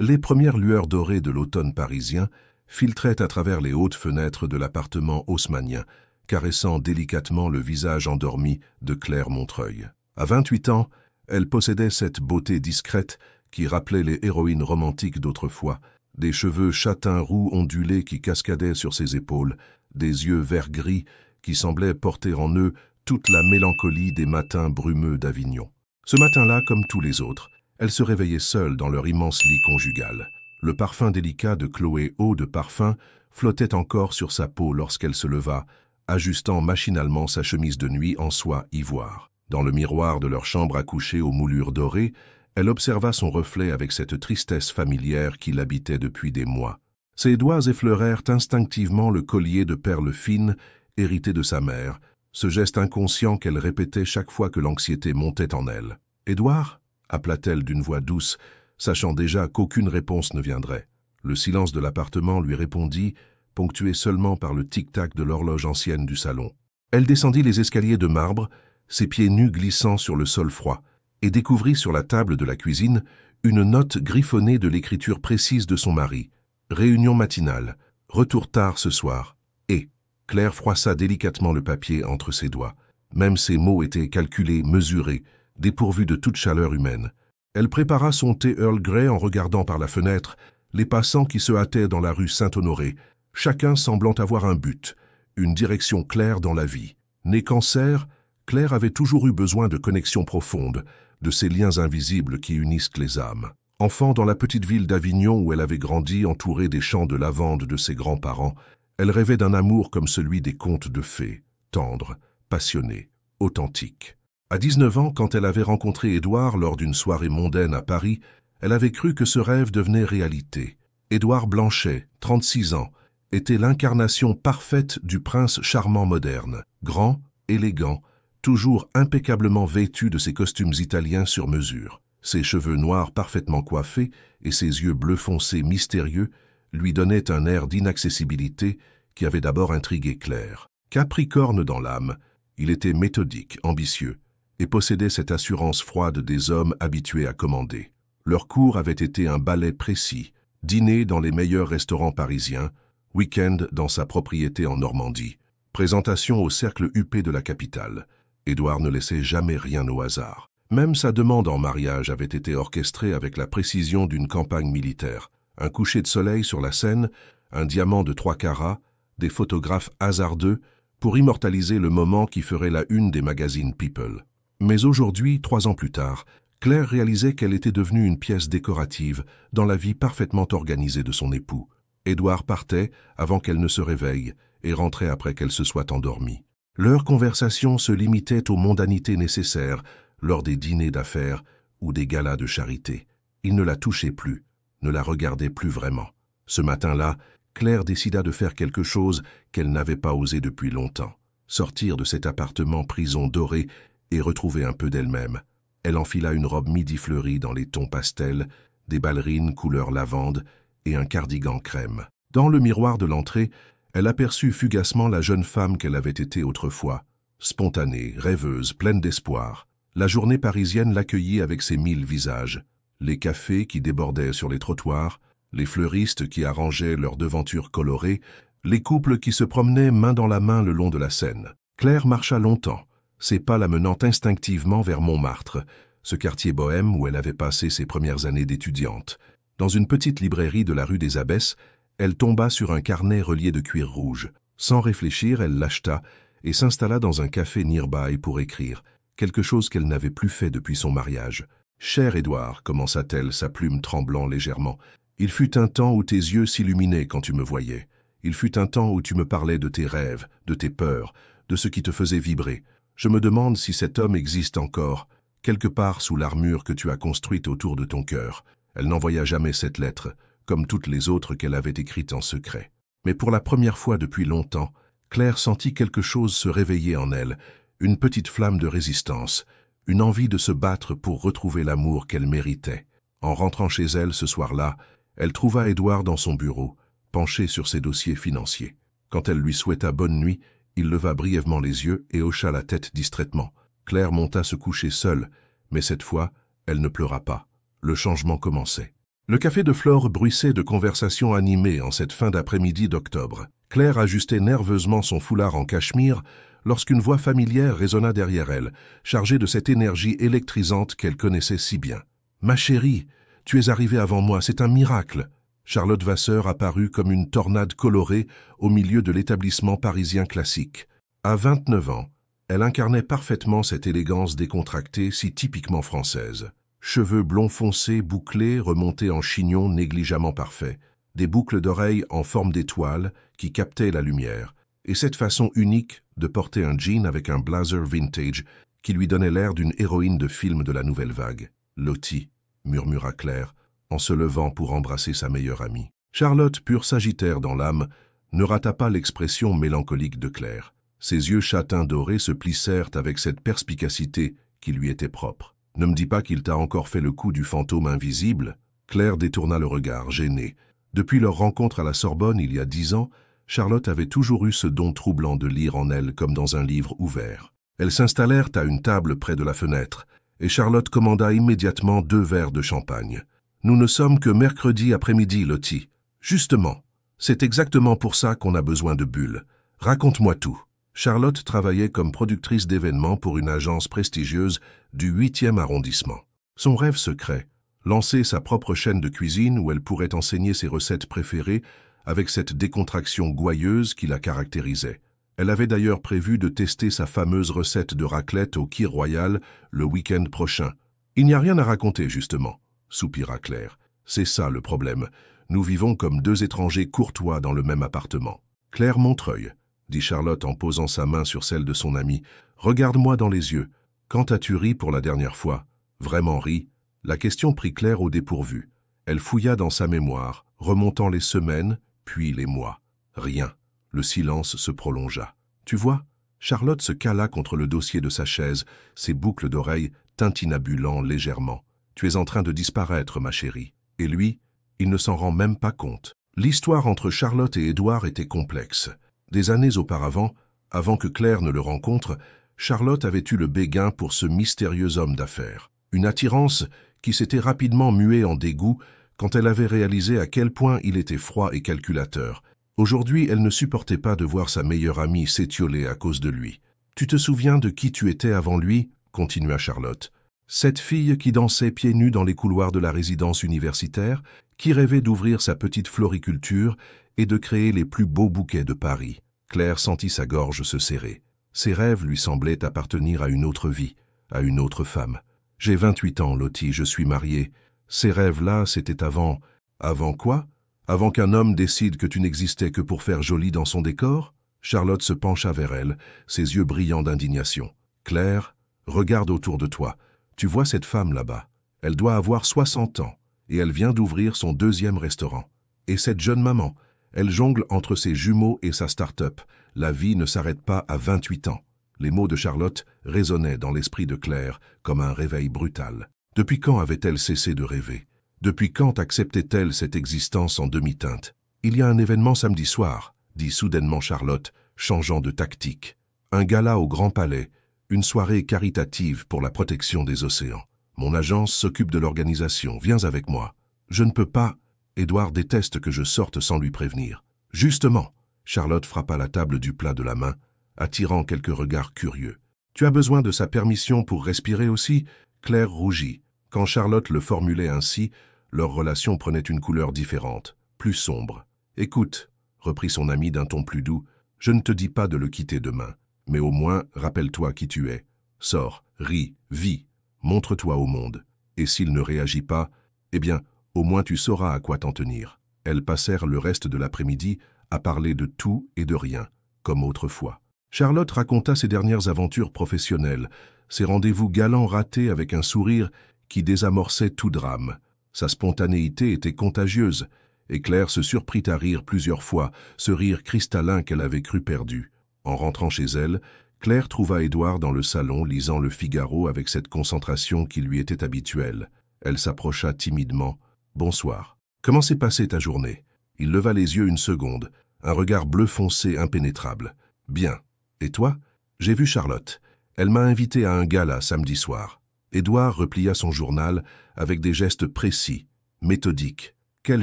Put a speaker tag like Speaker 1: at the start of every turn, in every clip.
Speaker 1: Les premières lueurs dorées de l'automne parisien filtraient à travers les hautes fenêtres de l'appartement haussmannien, caressant délicatement le visage endormi de Claire Montreuil. À 28 ans, elle possédait cette beauté discrète qui rappelait les héroïnes romantiques d'autrefois, des cheveux châtain roux ondulés qui cascadaient sur ses épaules, des yeux vert-gris qui semblaient porter en eux toute la mélancolie des matins brumeux d'Avignon. Ce matin-là, comme tous les autres, elle se réveillait seule dans leur immense lit conjugal. Le parfum délicat de Chloé Eau de Parfum flottait encore sur sa peau lorsqu'elle se leva, ajustant machinalement sa chemise de nuit en soie ivoire. Dans le miroir de leur chambre à coucher aux moulures dorées, elle observa son reflet avec cette tristesse familière qui l'habitait depuis des mois. Ses doigts effleurèrent instinctivement le collier de perles fines hérité de sa mère, ce geste inconscient qu'elle répétait chaque fois que l'anxiété montait en elle. « Édouard » appela-t-elle d'une voix douce, sachant déjà qu'aucune réponse ne viendrait. Le silence de l'appartement lui répondit, ponctué seulement par le tic-tac de l'horloge ancienne du salon. Elle descendit les escaliers de marbre, ses pieds nus glissant sur le sol froid, et découvrit sur la table de la cuisine une note griffonnée de l'écriture précise de son mari. « Réunion matinale. Retour tard ce soir. » Et Claire froissa délicatement le papier entre ses doigts. Même ses mots étaient calculés, mesurés, dépourvus de toute chaleur humaine. Elle prépara son thé Earl Grey en regardant par la fenêtre les passants qui se hâtaient dans la rue Saint-Honoré, chacun semblant avoir un but, une direction claire dans la vie. Née Cancer, Claire avait toujours eu besoin de connexions profondes, de ces liens invisibles qui unissent les âmes. Enfant dans la petite ville d'Avignon où elle avait grandi entourée des champs de lavande de ses grands-parents, elle rêvait d'un amour comme celui des contes de fées, tendre, passionné, authentique. À 19 ans, quand elle avait rencontré Édouard lors d'une soirée mondaine à Paris, elle avait cru que ce rêve devenait réalité. Édouard Blanchet, 36 ans, était l'incarnation parfaite du prince charmant moderne, grand, élégant, toujours impeccablement vêtu de ses costumes italiens sur mesure. Ses cheveux noirs parfaitement coiffés et ses yeux bleu foncé mystérieux lui donnaient un air d'inaccessibilité qui avait d'abord intrigué Claire. Capricorne dans l'âme, il était méthodique, ambitieux, et possédait cette assurance froide des hommes habitués à commander. Leur cours avait été un ballet précis, dîner dans les meilleurs restaurants parisiens, week-end dans sa propriété en Normandie, présentation au cercle huppé de la capitale. Édouard ne laissait jamais rien au hasard. Même sa demande en mariage avait été orchestrée avec la précision d'une campagne militaire. Un coucher de soleil sur la Seine, un diamant de 3 carats, des photographes hasardeux pour immortaliser le moment qui ferait la une des magazines People. Mais aujourd'hui, 3 ans plus tard, Claire réalisait qu'elle était devenue une pièce décorative dans la vie parfaitement organisée de son époux. Édouard partait avant qu'elle ne se réveille et rentrait après qu'elle se soit endormie. Leur conversation se limitait aux mondanités nécessaires lors des dîners d'affaires ou des galas de charité. Il ne la touchait plus, ne la regardait plus vraiment. Ce matin-là, Claire décida de faire quelque chose qu'elle n'avait pas osé depuis longtemps. Sortir de cet appartement prison doré et retrouver un peu d'elle-même. Elle enfila une robe midi fleurie dans les tons pastels, des ballerines couleur lavande et un cardigan crème. Dans le miroir de l'entrée, elle aperçut fugacement la jeune femme qu'elle avait été autrefois, spontanée, rêveuse, pleine d'espoir. La journée parisienne l'accueillit avec ses 1000 visages. Les cafés qui débordaient sur les trottoirs, les fleuristes qui arrangeaient leurs devantures colorées, les couples qui se promenaient main dans la main le long de la Seine. Claire marcha longtemps, ses pas la menant instinctivement vers Montmartre, ce quartier bohème où elle avait passé ses premières années d'étudiante. Dans une petite librairie de la rue des Abbesses, elle tomba sur un carnet relié de cuir rouge. Sans réfléchir, elle l'acheta et s'installa dans un café nearby pour écrire, quelque chose qu'elle n'avait plus fait depuis son mariage. « Cher Édouard », commença-t-elle, sa plume tremblant légèrement, « il fut un temps où tes yeux s'illuminaient quand tu me voyais. Il fut un temps où tu me parlais de tes rêves, de tes peurs, de ce qui te faisait vibrer. Je me demande si cet homme existe encore, quelque part sous l'armure que tu as construite autour de ton cœur. » Elle n'envoya jamais cette lettre, comme toutes les autres qu'elle avait écrites en secret. Mais pour la première fois depuis longtemps, Claire sentit quelque chose se réveiller en elle, une petite flamme de résistance, une envie de se battre pour retrouver l'amour qu'elle méritait. En rentrant chez elle ce soir-là, elle trouva Édouard dans son bureau, penché sur ses dossiers financiers. Quand elle lui souhaita bonne nuit, il leva brièvement les yeux et hocha la tête distraitement. Claire monta se coucher seule, mais cette fois, elle ne pleura pas. Le changement commençait. Le café de Flore bruissait de conversations animées en cette fin d'après-midi d'octobre. Claire ajustait nerveusement son foulard en cachemire lorsqu'une voix familière résonna derrière elle, chargée de cette énergie électrisante qu'elle connaissait si bien. « Ma chérie, tu es arrivée avant moi, c'est un miracle !» Charlotte Vasseur apparut comme une tornade colorée au milieu de l'établissement parisien classique. À 29 ans, elle incarnait parfaitement cette élégance décontractée si typiquement française. Cheveux blonds foncés, bouclés, remontés en chignon négligemment parfait, des boucles d'oreilles en forme d'étoile qui captaient la lumière, et cette façon unique de porter un jean avec un blazer vintage qui lui donnait l'air d'une héroïne de film de la nouvelle vague. « Lottie », murmura Claire, en se levant pour embrasser sa meilleure amie. Charlotte, pure sagittaire dans l'âme, ne rata pas l'expression mélancolique de Claire. Ses yeux châtains dorés se plissèrent avec cette perspicacité qui lui était propre. « Ne me dis pas qu'il t'a encore fait le coup du fantôme invisible ?» Claire détourna le regard, gênée. Depuis leur rencontre à la Sorbonne il y a 10 ans, Charlotte avait toujours eu ce don troublant de lire en elle comme dans un livre ouvert. Elles s'installèrent à une table près de la fenêtre, et Charlotte commanda immédiatement 2 verres de champagne. « Nous ne sommes que mercredi après-midi, Lottie. Justement, c'est exactement pour ça qu'on a besoin de bulles. Raconte-moi tout. » Charlotte travaillait comme productrice d'événements pour une agence prestigieuse du 8e arrondissement. Son rêve secret, lancer sa propre chaîne de cuisine où elle pourrait enseigner ses recettes préférées avec cette décontraction gouailleuse qui la caractérisait. Elle avait d'ailleurs prévu de tester sa fameuse recette de raclette au Kir Royal le week-end prochain. « Il n'y a rien à raconter, justement, » soupira Claire. « C'est ça le problème. Nous vivons comme 2 étrangers courtois dans le même appartement. » « Claire Montreuil, » dit Charlotte en posant sa main sur celle de son amie. « Regarde-moi dans les yeux. Quand as-tu ri pour la dernière fois ? Vraiment ri ?» La question prit Claire au dépourvu. Elle fouilla dans sa mémoire, remontant les semaines, puis les mois. Rien. Le silence se prolongea. « Tu vois ?» Charlotte se cala contre le dossier de sa chaise, ses boucles d'oreilles tintinabulant légèrement. « Tu es en train de disparaître, ma chérie. » Et lui, il ne s'en rend même pas compte. L'histoire entre Charlotte et Édouard était complexe. Des années auparavant, avant que Claire ne le rencontre, Charlotte avait eu le béguin pour ce mystérieux homme d'affaires. Une attirance qui s'était rapidement muée en dégoût quand elle avait réalisé à quel point il était froid et calculateur. Aujourd'hui, elle ne supportait pas de voir sa meilleure amie s'étioler à cause de lui. « Tu te souviens de qui tu étais avant lui ?» continua Charlotte. « Cette fille qui dansait pieds nus dans les couloirs de la résidence universitaire, qui rêvait d'ouvrir sa petite floriculture et de créer les plus beaux bouquets de Paris. » Claire sentit sa gorge se serrer. Ses rêves lui semblaient appartenir à une autre vie, à une autre femme. « J'ai 28 ans, Lottie, je suis mariée. Ces rêves-là, c'était avant... » « Avant quoi ? Avant qu'un homme décide que tu n'existais que pour faire joli dans son décor ?» Charlotte se pencha vers elle, ses yeux brillants d'indignation. « Claire, regarde autour de toi. Tu vois cette femme là-bas. Elle doit avoir 60 ans, et elle vient d'ouvrir son 2e restaurant. Et cette jeune maman, elle jongle entre ses jumeaux et sa start-up. La vie ne s'arrête pas à 28 ans. » Les mots de Charlotte résonnaient dans l'esprit de Claire comme un réveil brutal. Depuis quand avait-elle cessé de rêver ? Depuis quand acceptait-elle cette existence en demi-teinte ? « Il y a un événement samedi soir, » dit soudainement Charlotte, changeant de tactique. « Un gala au Grand Palais, une soirée caritative pour la protection des océans. Mon agence s'occupe de l'organisation, viens avec moi. »« Je ne peux pas. Édouard déteste que je sorte sans lui prévenir. »« Justement !» Charlotte frappa la table du plat de la main, attirant quelques regards curieux. « Tu as besoin de sa permission pour respirer aussi ?» Claire rougit. Quand Charlotte le formulait ainsi, leur relation prenait une couleur différente, plus sombre. « Écoute, » reprit son ami d'un ton plus doux, « je ne te dis pas de le quitter demain, mais au moins rappelle-toi qui tu es. Sors, ris, vis, montre-toi au monde. Et s'il ne réagit pas, eh bien, au moins tu sauras à quoi t'en tenir. » Elles passèrent le reste de l'après-midi à parler de tout et de rien, comme autrefois. Charlotte raconta ses dernières aventures professionnelles, ses rendez-vous galants ratés avec un sourire qui désamorçait tout drame. Sa spontanéité était contagieuse, et Claire se surprit à rire plusieurs fois, ce rire cristallin qu'elle avait cru perdu. En rentrant chez elle, Claire trouva Édouard dans le salon lisant le Figaro avec cette concentration qui lui était habituelle. Elle s'approcha timidement. « Bonsoir. Comment s'est passée ta journée ?» Il leva les yeux une seconde, un regard bleu foncé impénétrable. « Bien. Et toi ? J'ai vu Charlotte. Elle m'a invité à un gala samedi soir. » Édouard replia son journal avec des gestes précis. méthodique. Quel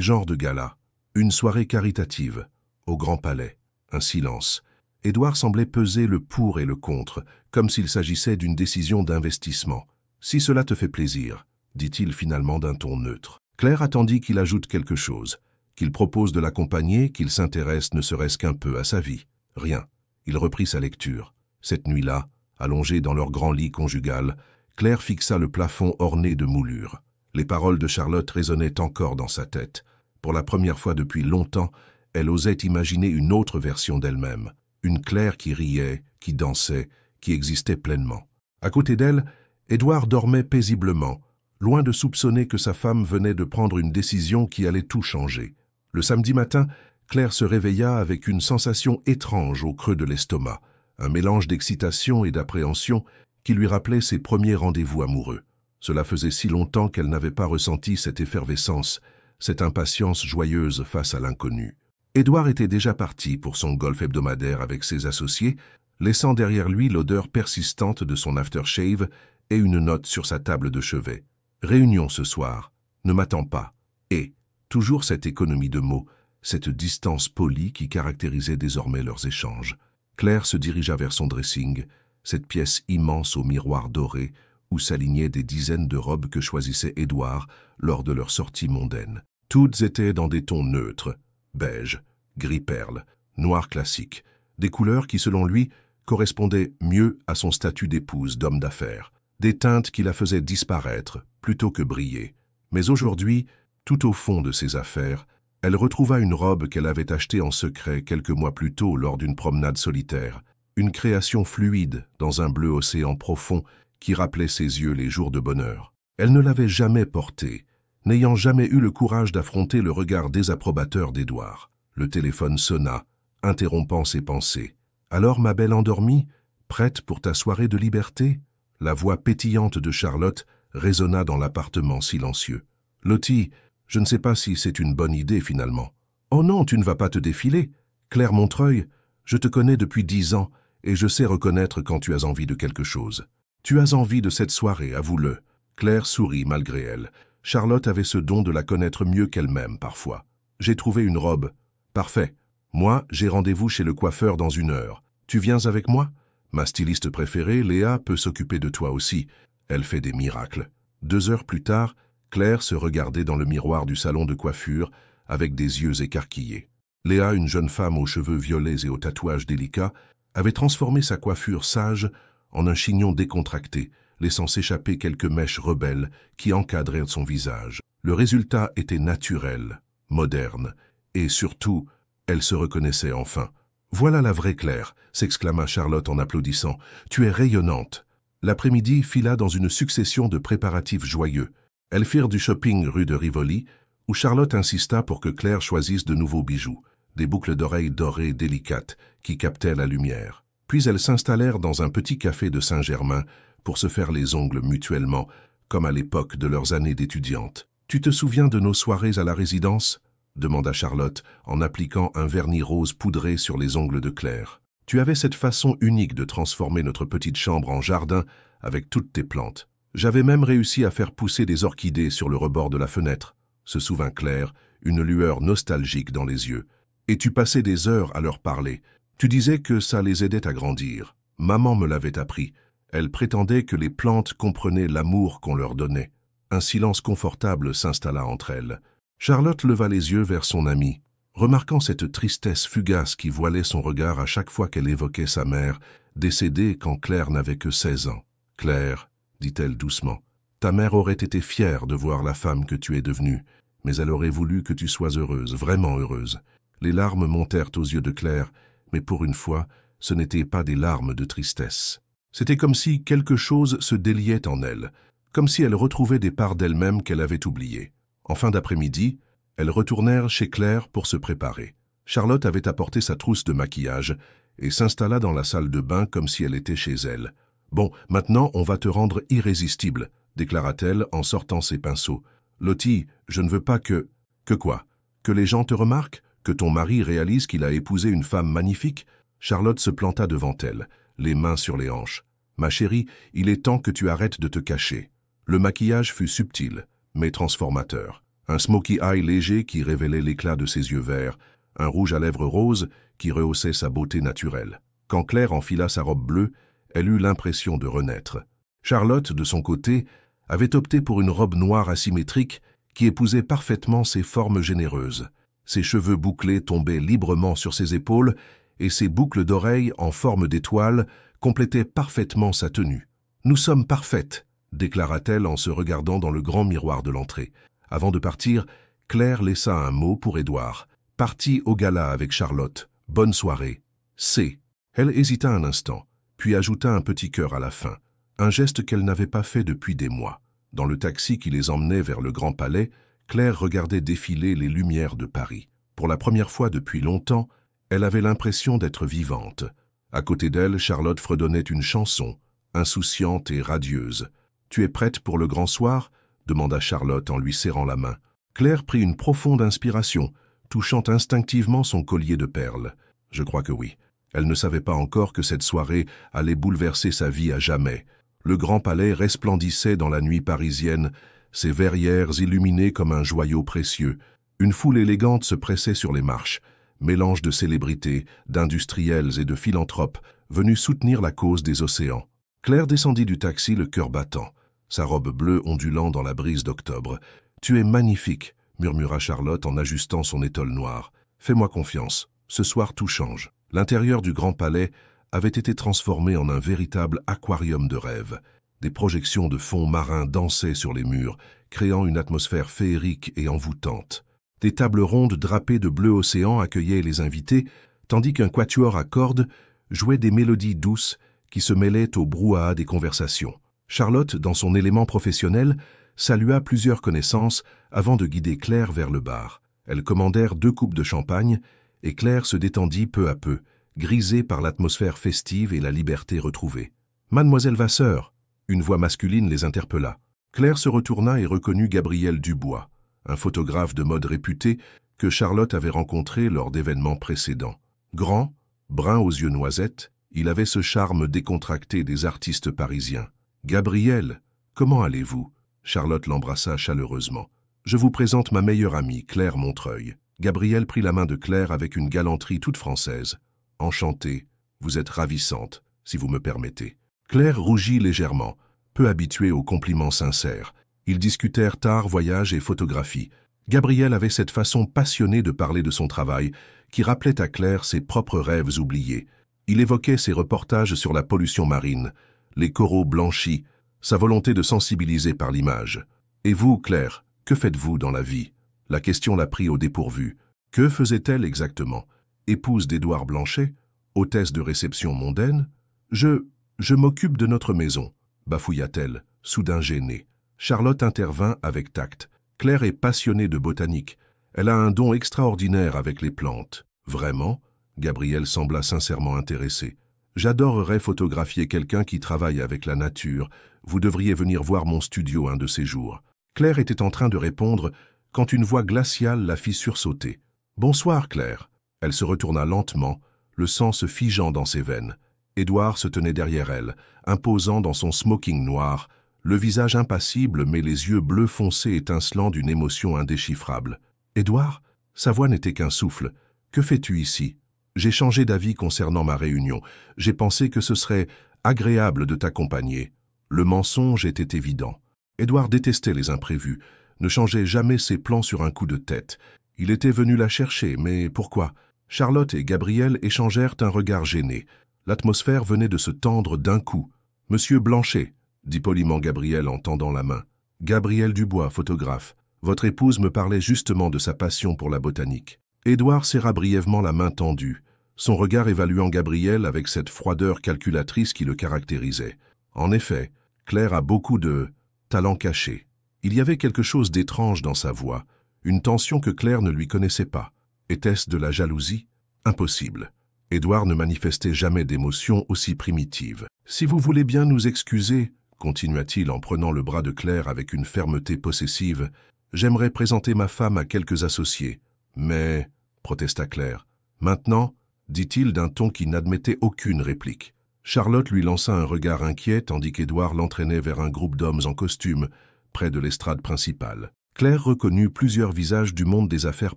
Speaker 1: genre de gala? Une soirée caritative, au Grand Palais. Un silence. Édouard semblait peser le pour et le contre, comme s'il s'agissait d'une décision d'investissement. « Si cela te fait plaisir », dit-il finalement d'un ton neutre. Claire attendit qu'il ajoute quelque chose, qu'il propose de l'accompagner, qu'il s'intéresse ne serait-ce qu'un peu à sa vie. Rien. Il reprit sa lecture. Cette nuit-là, allongée dans leur grand lit conjugal, Claire fixa le plafond orné de moulures. Les paroles de Charlotte résonnaient encore dans sa tête. Pour la première fois depuis longtemps, elle osait imaginer une autre version d'elle-même. Une Claire qui riait, qui dansait, qui existait pleinement. À côté d'elle, Édouard dormait paisiblement, loin de soupçonner que sa femme venait de prendre une décision qui allait tout changer. Le samedi matin, Claire se réveilla avec une sensation étrange au creux de l'estomac, un mélange d'excitation et d'appréhension qui lui rappelait ses premiers rendez-vous amoureux. Cela faisait si longtemps qu'elle n'avait pas ressenti cette effervescence, cette impatience joyeuse face à l'inconnu. Édouard était déjà parti pour son golf hebdomadaire avec ses associés, laissant derrière lui l'odeur persistante de son aftershave et une note sur sa table de chevet. « Réunion ce soir, ne m'attends pas. » Et, toujours cette économie de mots, cette distance polie qui caractérisait désormais leurs échanges. Claire se dirigea vers son dressing, cette pièce immense au miroir doré où s'alignaient des dizaines de robes que choisissait Édouard lors de leur sortie mondaine. Toutes étaient dans des tons neutres, beige, gris perle, noir classique, des couleurs qui, selon lui, correspondaient mieux à son statut d'épouse d'homme d'affaires, des teintes qui la faisaient disparaître plutôt que briller. Mais aujourd'hui, tout au fond de ses affaires, elle retrouva une robe qu'elle avait achetée en secret quelques mois plus tôt lors d'une promenade solitaire, une création fluide dans un bleu océan profond qui rappelait ses yeux les jours de bonheur. Elle ne l'avait jamais portée, n'ayant jamais eu le courage d'affronter le regard désapprobateur d'Édouard. Le téléphone sonna, interrompant ses pensées. « Alors, ma belle endormie, prête pour ta soirée de liberté ?» La voix pétillante de Charlotte résonna dans l'appartement silencieux. « Lottie, je ne sais pas si c'est une bonne idée finalement. »« Oh non, tu ne vas pas te défiler. Claire Montreuil, je te connais depuis 10 ans et je sais reconnaître quand tu as envie de quelque chose. Tu as envie de cette soirée, avoue-le. » Claire sourit malgré elle. Charlotte avait ce don de la connaître mieux qu'elle-même parfois. « J'ai trouvé une robe. Parfait. Moi, j'ai rendez-vous chez le coiffeur dans 1 heure. Tu viens avec moi? Ma styliste préférée, Léa, peut s'occuper de toi aussi. Elle fait des miracles. » 2 heures plus tard, Claire se regardait dans le miroir du salon de coiffure avec des yeux écarquillés. Léa, une jeune femme aux cheveux violets et aux tatouages délicats, avait transformé sa coiffure sage en un chignon décontracté, laissant s'échapper quelques mèches rebelles qui encadraient son visage. Le résultat était naturel, moderne, et surtout, elle se reconnaissait enfin. « Voilà la vraie Claire !» s'exclama Charlotte en applaudissant. « Tu es rayonnante !» L'après-midi fila dans une succession de préparatifs joyeux. Elles firent du shopping rue de Rivoli, où Charlotte insista pour que Claire choisisse de nouveaux bijoux, des boucles d'oreilles dorées délicates qui captaient la lumière. Puis elles s'installèrent dans un petit café de Saint-Germain pour se faire les ongles mutuellement, comme à l'époque de leurs années d'étudiantes. « Tu te souviens de nos soirées à la résidence ?» demanda Charlotte en appliquant un vernis rose poudré sur les ongles de Claire. « Tu avais cette façon unique de transformer notre petite chambre en jardin avec toutes tes plantes. J'avais même réussi à faire pousser des orchidées sur le rebord de la fenêtre, » se souvint Claire, une lueur nostalgique dans les yeux. « Et tu passais des heures à leur parler. Tu disais que ça les aidait à grandir. Maman me l'avait appris. Elle prétendait que les plantes comprenaient l'amour qu'on leur donnait. » Un silence confortable s'installa entre elles. Charlotte leva les yeux vers son amie, remarquant cette tristesse fugace qui voilait son regard à chaque fois qu'elle évoquait sa mère, décédée quand Claire n'avait que 16 ans. « Claire, » dit-elle doucement, « ta mère aurait été fière de voir la femme que tu es devenue, mais elle aurait voulu que tu sois heureuse, vraiment heureuse. » Les larmes montèrent aux yeux de Claire, mais pour une fois, ce n'étaient pas des larmes de tristesse. C'était comme si quelque chose se déliait en elle, comme si elle retrouvait des parts d'elle-même qu'elle avait oubliées. En fin d'après-midi, elles retournèrent chez Claire pour se préparer. Charlotte avait apporté sa trousse de maquillage et s'installa dans la salle de bain comme si elle était chez elle. « Bon, maintenant on va te rendre irrésistible », déclara-t-elle en sortant ses pinceaux. « Lottie, je ne veux pas que… »« Que quoi? Que les gens te remarquent? Que ton mari réalise qu'il a épousé une femme magnifique ?» Charlotte se planta devant elle, les mains sur les hanches. « Ma chérie, il est temps que tu arrêtes de te cacher. » Le maquillage fut subtil, mais transformateur. un smoky eye léger qui révélait l'éclat de ses yeux verts, un rouge à lèvres rose qui rehaussait sa beauté naturelle. Quand Claire enfila sa robe bleue, elle eut l'impression de renaître. Charlotte, de son côté, avait opté pour une robe noire asymétrique qui épousait parfaitement ses formes généreuses. Ses cheveux bouclés tombaient librement sur ses épaules et ses boucles d'oreilles en forme d'étoile complétaient parfaitement sa tenue. « Nous sommes parfaites », déclara-t-elle en se regardant dans le grand miroir de l'entrée. Avant de partir, Claire laissa un mot pour Édouard. « Parti au gala avec Charlotte. Bonne soirée. C. » Elle hésita un instant, puis ajouta un petit cœur à la fin, un geste qu'elle n'avait pas fait depuis des mois. Dans le taxi qui les emmenait vers le Grand Palais, Claire regardait défiler les lumières de Paris. Pour la première fois depuis longtemps, elle avait l'impression d'être vivante. À côté d'elle, Charlotte fredonnait une chanson, insouciante et radieuse. « Tu es prête pour le grand soir ?» demanda Charlotte en lui serrant la main. Claire prit une profonde inspiration, touchant instinctivement son collier de perles. « Je crois que oui. » Elle ne savait pas encore que cette soirée allait bouleverser sa vie à jamais. Le Grand Palais resplendissait dans la nuit parisienne, ses verrières illuminées comme un joyau précieux. Une foule élégante se pressait sur les marches, mélange de célébrités, d'industriels et de philanthropes venus soutenir la cause des océans. Claire descendit du taxi le cœur battant, sa robe bleue ondulant dans la brise d'octobre. « Tu es magnifique », murmura Charlotte en ajustant son étole noire. « Fais-moi confiance, ce soir tout change. » L'intérieur du Grand Palais avait été transformé en un véritable aquarium de rêve. Des projections de fonds marins dansaient sur les murs, créant une atmosphère féerique et envoûtante. Des tables rondes drapées de bleu océan accueillaient les invités, tandis qu'un quatuor à cordes jouait des mélodies douces qui se mêlaient au brouhaha des conversations. Charlotte, dans son élément professionnel, salua plusieurs connaissances avant de guider Claire vers le bar. Elles commandèrent 2 coupes de champagne, et Claire se détendit peu à peu, grisée par l'atmosphère festive et la liberté retrouvée. « Mademoiselle Vasseur !» Une voix masculine les interpella. Claire se retourna et reconnut Gabriel Dubois, un photographe de mode réputé que Charlotte avait rencontré lors d'événements précédents. Grand, brun aux yeux noisettes, il avait ce charme décontracté des artistes parisiens. « Gabriel, comment allez-vous » Charlotte l'embrassa chaleureusement. « Je vous présente ma meilleure amie, Claire Montreuil. » Gabriel prit la main de Claire avec une galanterie toute française. « Enchantée, vous êtes ravissante, si vous me permettez. » Claire rougit légèrement, peu habituée aux compliments sincères. Ils discutèrent art, voyage et photographie. Gabriel avait cette façon passionnée de parler de son travail qui rappelait à Claire ses propres rêves oubliés. Il évoquait ses reportages sur la pollution marine, les coraux blanchis, sa volonté de sensibiliser par l'image. « Et vous, Claire, que faites-vous dans la vie ?» La question la prit au dépourvu. Que faisait-elle exactement? Épouse d'Édouard Blanchet? Hôtesse de réception mondaine? Je m'occupe de notre maison, bafouilla-t-elle, soudain gênée. Charlotte intervint avec tact. Claire est passionnée de botanique. Elle a un don extraordinaire avec les plantes. Vraiment? Gabriel sembla sincèrement intéressé. J'adorerais photographier quelqu'un qui travaille avec la nature. Vous devriez venir voir mon studio un de ces jours. Claire était en train de répondre quand une voix glaciale la fit sursauter. « Bonsoir, Claire. » Elle se retourna lentement, le sang se figeant dans ses veines. Édouard se tenait derrière elle, imposant dans son smoking noir, le visage impassible mais les yeux bleus foncés étincelant d'une émotion indéchiffrable. « Édouard ?» Sa voix n'était qu'un souffle. « Que fais-tu ici ?»« J'ai changé d'avis concernant ma réunion. J'ai pensé que ce serait agréable de t'accompagner. » Le mensonge était évident. Édouard détestait les imprévus, ne changeait jamais ses plans sur un coup de tête. Il était venu la chercher, mais pourquoi? Charlotte et Gabriel échangèrent un regard gêné. L'atmosphère venait de se tendre d'un coup. « Monsieur Blanchet », dit poliment Gabriel en tendant la main. « Gabriel Dubois, photographe. Votre épouse me parlait justement de sa passion pour la botanique. » Édouard serra brièvement la main tendue, son regard évaluant Gabriel avec cette froideur calculatrice qui le caractérisait. En effet, Claire a beaucoup de talent caché. Il y avait quelque chose d'étrange dans sa voix, une tension que Claire ne lui connaissait pas. Était-ce de la jalousie? Impossible. Édouard ne manifestait jamais d'émotion aussi primitive. « Si vous voulez bien nous excuser, » continua-t-il en prenant le bras de Claire avec une fermeté possessive, « j'aimerais présenter ma femme à quelques associés. »« Mais, » protesta Claire. « Maintenant, » dit-il d'un ton qui n'admettait aucune réplique. Charlotte lui lança un regard inquiet tandis qu'Édouard l'entraînait vers un groupe d'hommes en costume, près de l'estrade principale. Claire reconnut plusieurs visages du monde des affaires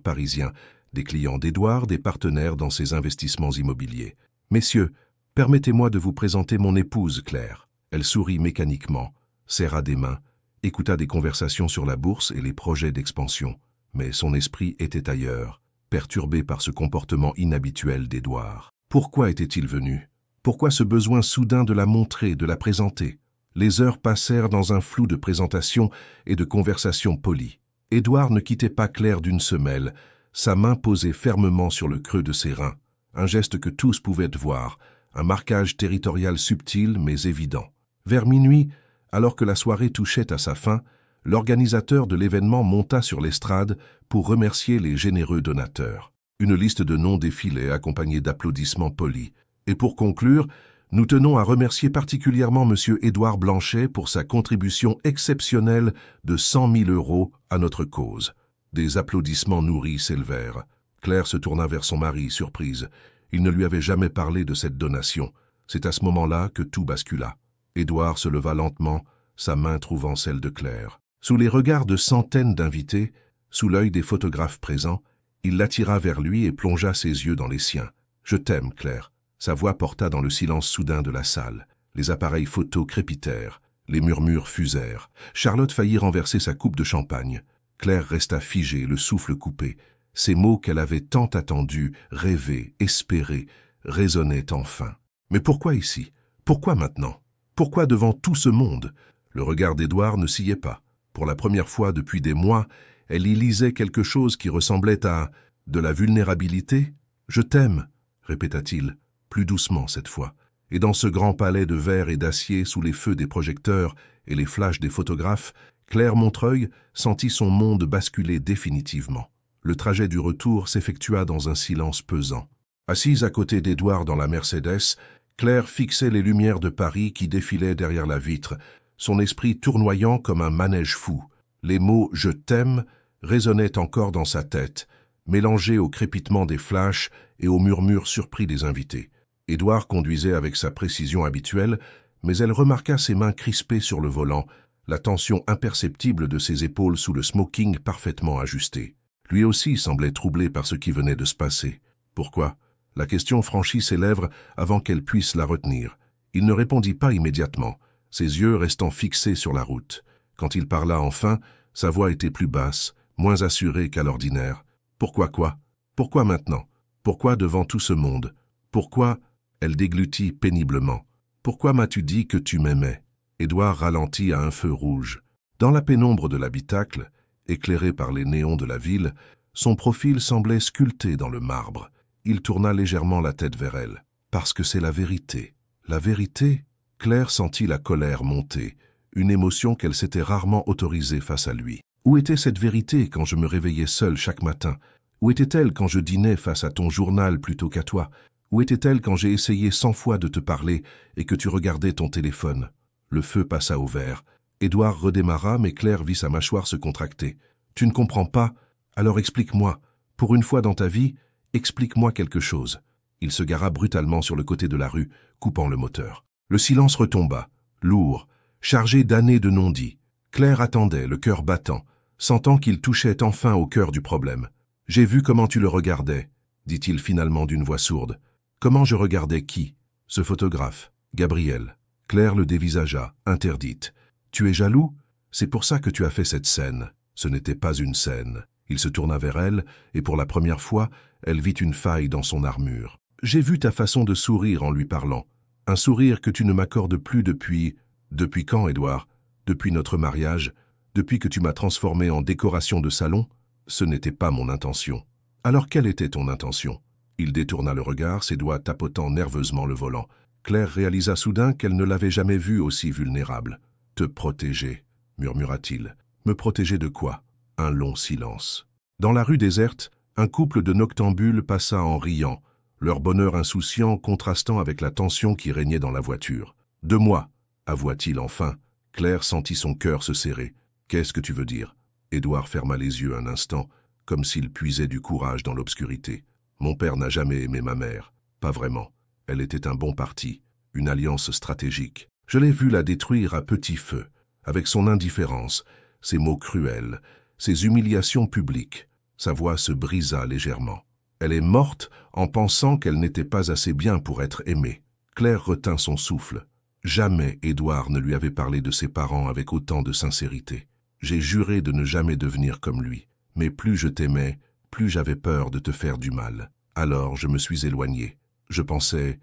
Speaker 1: parisien, des clients d'Édouard, des partenaires dans ses investissements immobiliers. « Messieurs, permettez-moi de vous présenter mon épouse, Claire. » Elle sourit mécaniquement, serra des mains, écouta des conversations sur la bourse et les projets d'expansion. Mais son esprit était ailleurs, perturbé par ce comportement inhabituel d'Édouard. Pourquoi était-il venu? Pourquoi ce besoin soudain de la montrer, de la présenter? Les heures passèrent dans un flou de présentation et de conversations polies. Édouard ne quittait pas Claire d'une semelle, sa main posée fermement sur le creux de ses reins. Un geste que tous pouvaient voir, un marquage territorial subtil mais évident. Vers minuit, alors que la soirée touchait à sa fin, l'organisateur de l'événement monta sur l'estrade pour remercier les généreux donateurs. Une liste de noms défilait accompagnée d'applaudissements polis. Et pour conclure, nous tenons à remercier particulièrement M. Édouard Blanchet pour sa contribution exceptionnelle de 100 000 € à notre cause. Des applaudissements nourris s'élevèrent. Claire se tourna vers son mari, surprise. Il ne lui avait jamais parlé de cette donation. C'est à ce moment-là que tout bascula. Édouard se leva lentement, sa main trouvant celle de Claire. Sous les regards de centaines d'invités, sous l'œil des photographes présents, il l'attira vers lui et plongea ses yeux dans les siens. « Je t'aime, Claire. » Sa voix porta dans le silence soudain de la salle. Les appareils photos crépitèrent, les murmures fusèrent. Charlotte faillit renverser sa coupe de champagne. Claire resta figée, le souffle coupé. Ces mots qu'elle avait tant attendus, rêvés, espérés, résonnaient enfin. Mais pourquoi ici? Pourquoi maintenant? Pourquoi devant tout ce monde? Le regard d'Édouard ne sciait pas. Pour la première fois depuis des mois, elle y lisait quelque chose qui ressemblait à de la vulnérabilité. « Je t'aime », répéta-t-il, plus doucement cette fois. Et dans ce grand palais de verre et d'acier sous les feux des projecteurs et les flashs des photographes, Claire Montreuil sentit son monde basculer définitivement. Le trajet du retour s'effectua dans un silence pesant. Assise à côté d'Édouard dans la Mercedes, Claire fixait les lumières de Paris qui défilaient derrière la vitre, son esprit tournoyant comme un manège fou. Les mots « je t'aime » résonnaient encore dans sa tête, mélangés au crépitement des flashs et aux murmures surpris des invités. Édouard conduisait avec sa précision habituelle, mais elle remarqua ses mains crispées sur le volant, la tension imperceptible de ses épaules sous le smoking parfaitement ajusté. Lui aussi semblait troublé par ce qui venait de se passer. Pourquoi? La question franchit ses lèvres avant qu'elle puisse la retenir. Il ne répondit pas immédiatement, ses yeux restant fixés sur la route. Quand il parla enfin, sa voix était plus basse, moins assurée qu'à l'ordinaire. Pourquoi quoi? Pourquoi maintenant? Pourquoi devant tout ce monde? Pourquoi? Elle déglutit péniblement. Pourquoi m'as-tu dit que tu m'aimais? Édouard ralentit à un feu rouge. Dans la pénombre de l'habitacle, éclairé par les néons de la ville, son profil semblait sculpté dans le marbre. Il tourna légèrement la tête vers elle. Parce que c'est la vérité. La vérité? Claire sentit la colère monter, une émotion qu'elle s'était rarement autorisée face à lui. Où était cette vérité quand je me réveillais seul chaque matin? Où était-elle quand je dînais face à ton journal plutôt qu'à toi? Où était-elle quand j'ai essayé 100 fois de te parler et que tu regardais ton téléphone? Le feu passa au vert. Édouard redémarra, mais Claire vit sa mâchoire se contracter. « Tu ne comprends pas? Alors explique-moi. Pour une fois dans ta vie, explique-moi quelque chose. » Il se gara brutalement sur le côté de la rue, coupant le moteur. Le silence retomba, lourd, chargé d'années de non-dits. Claire attendait, le cœur battant, sentant qu'il touchait enfin au cœur du problème. « J'ai vu comment tu le regardais, » dit-il finalement d'une voix sourde. « Comment je regardais qui? Ce photographe, Gabriel. » Claire le dévisagea, interdite. « Tu es jaloux? C'est pour ça que tu as fait cette scène. » Ce n'était pas une scène. Il se tourna vers elle, et pour la première fois, elle vit une faille dans son armure. « J'ai vu ta façon de sourire en lui parlant. Un sourire que tu ne m'accordes plus depuis... » « Depuis quand, Édouard? Depuis notre mariage? Depuis que tu m'as transformé en décoration de salon? Ce n'était pas mon intention. » « Alors quelle était ton intention? » Il détourna le regard, ses doigts tapotant nerveusement le volant. Claire réalisa soudain qu'elle ne l'avait jamais vu aussi vulnérable. « Te protéger, » murmura-t-il. « Me protéger de quoi ?» Un long silence. Dans la rue déserte, un couple de noctambules passa en riant, leur bonheur insouciant contrastant avec la tension qui régnait dans la voiture. « De moi !» avoua-t-il enfin. Claire sentit son cœur se serrer. « Qu'est-ce que tu veux dire ?» Édouard ferma les yeux un instant, comme s'il puisait du courage dans l'obscurité. « Mon père n'a jamais aimé ma mère. Pas vraiment. Elle était un bon parti, une alliance stratégique. Je l'ai vue la détruire à petit feu, avec son indifférence, ses mots cruels, ses humiliations publiques. Sa voix se brisa légèrement. Elle est morte en pensant qu'elle n'était pas assez bien pour être aimée. Claire retint son souffle. Jamais Édouard ne lui avait parlé de ses parents avec autant de sincérité. J'ai juré de ne jamais devenir comme lui. Mais plus je t'aimais, plus j'avais peur de te faire du mal. Alors je me suis éloigné. Je pensais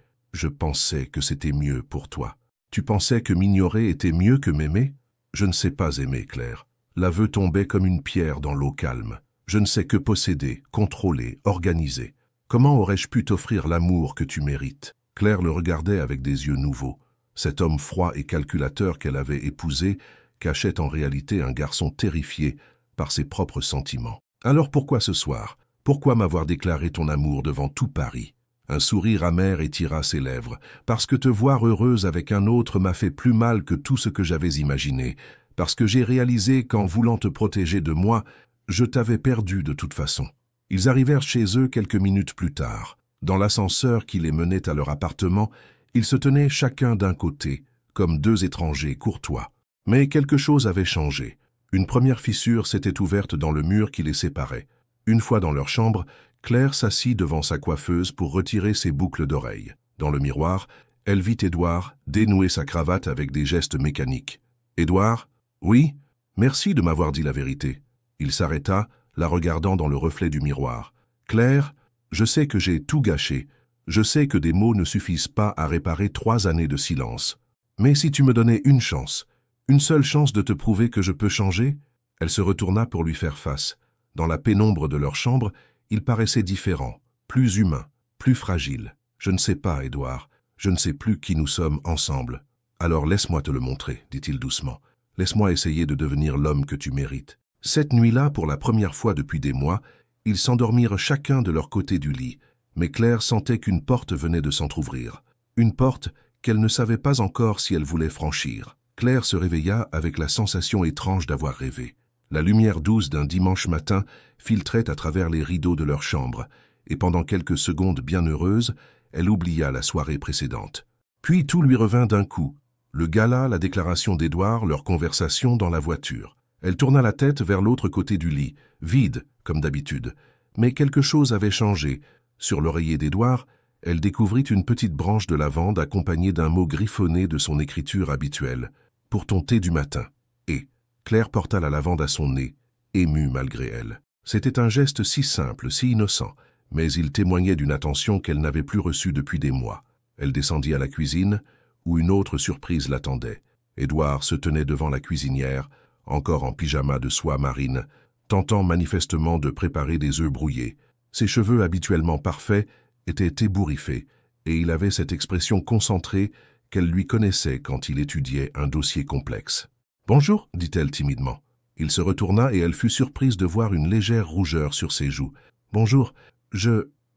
Speaker 1: que c'était mieux pour toi. Tu pensais que m'ignorer était mieux que m'aimer? Je ne sais pas aimer, Claire. L'aveu tombait comme une pierre dans l'eau calme. Je ne sais que posséder, contrôler, organiser. Comment aurais-je pu t'offrir l'amour que tu mérites? Claire le regardait avec des yeux nouveaux. Cet homme froid et calculateur qu'elle avait épousé cachait en réalité un garçon terrifié par ses propres sentiments. Alors pourquoi ce soir? Pourquoi m'avoir déclaré ton amour devant tout Paris? Un sourire amer étira ses lèvres. Parce que te voir heureuse avec un autre m'a fait plus mal que tout ce que j'avais imaginé. Parce que j'ai réalisé qu'en voulant te protéger de moi, je t'avais perdu de toute façon. Ils arrivèrent chez eux quelques minutes plus tard. Dans l'ascenseur qui les menait à leur appartement, ils se tenaient chacun d'un côté, comme deux étrangers courtois. Mais quelque chose avait changé. Une première fissure s'était ouverte dans le mur qui les séparait. Une fois dans leur chambre, Claire s'assit devant sa coiffeuse pour retirer ses boucles d'oreilles. Dans le miroir, elle vit Édouard dénouer sa cravate avec des gestes mécaniques. « Édouard? Oui? Merci de m'avoir dit la vérité. » Il s'arrêta, la regardant dans le reflet du miroir. « Claire, je sais que j'ai tout gâché. Je sais que des mots ne suffisent pas à réparer 3 années de silence. Mais si tu me donnais une chance, une seule chance de te prouver que je peux changer ?» Elle se retourna pour lui faire face. Dans la pénombre de leur chambre, il paraissait différent, plus humain, plus fragile. « Je ne sais pas, Édouard. Je ne sais plus qui nous sommes ensemble. Alors laisse-moi te le montrer, dit-il doucement. Laisse-moi essayer de devenir l'homme que tu mérites. » Cette nuit-là, pour la première fois depuis des mois, ils s'endormirent chacun de leur côté du lit. Mais Claire sentait qu'une porte venait de s'entr'ouvrir. Une porte qu'elle ne savait pas encore si elle voulait franchir. Claire se réveilla avec la sensation étrange d'avoir rêvé. La lumière douce d'un dimanche matin filtrait à travers les rideaux de leur chambre, et pendant quelques secondes bien heureuses, elle oublia la soirée précédente. Puis tout lui revint d'un coup. Le gala, la déclaration d'Édouard, leur conversation dans la voiture. Elle tourna la tête vers l'autre côté du lit, vide, comme d'habitude. Mais quelque chose avait changé. Sur l'oreiller d'Édouard, elle découvrit une petite branche de lavande accompagnée d'un mot griffonné de son écriture habituelle. « Pour ton thé du matin. » Et Claire porta la lavande à son nez, émue malgré elle. C'était un geste si simple, si innocent, mais il témoignait d'une attention qu'elle n'avait plus reçue depuis des mois. Elle descendit à la cuisine, où une autre surprise l'attendait. Édouard se tenait devant la cuisinière, encore en pyjama de soie marine, tentant manifestement de préparer des œufs brouillés. Ses cheveux habituellement parfaits étaient ébouriffés, et il avait cette expression concentrée qu'elle lui connaissait quand il étudiait un dossier complexe. « Bonjour, dit-elle timidement. Il se retourna et elle fut surprise de voir une légère rougeur sur ses joues. « Bonjour,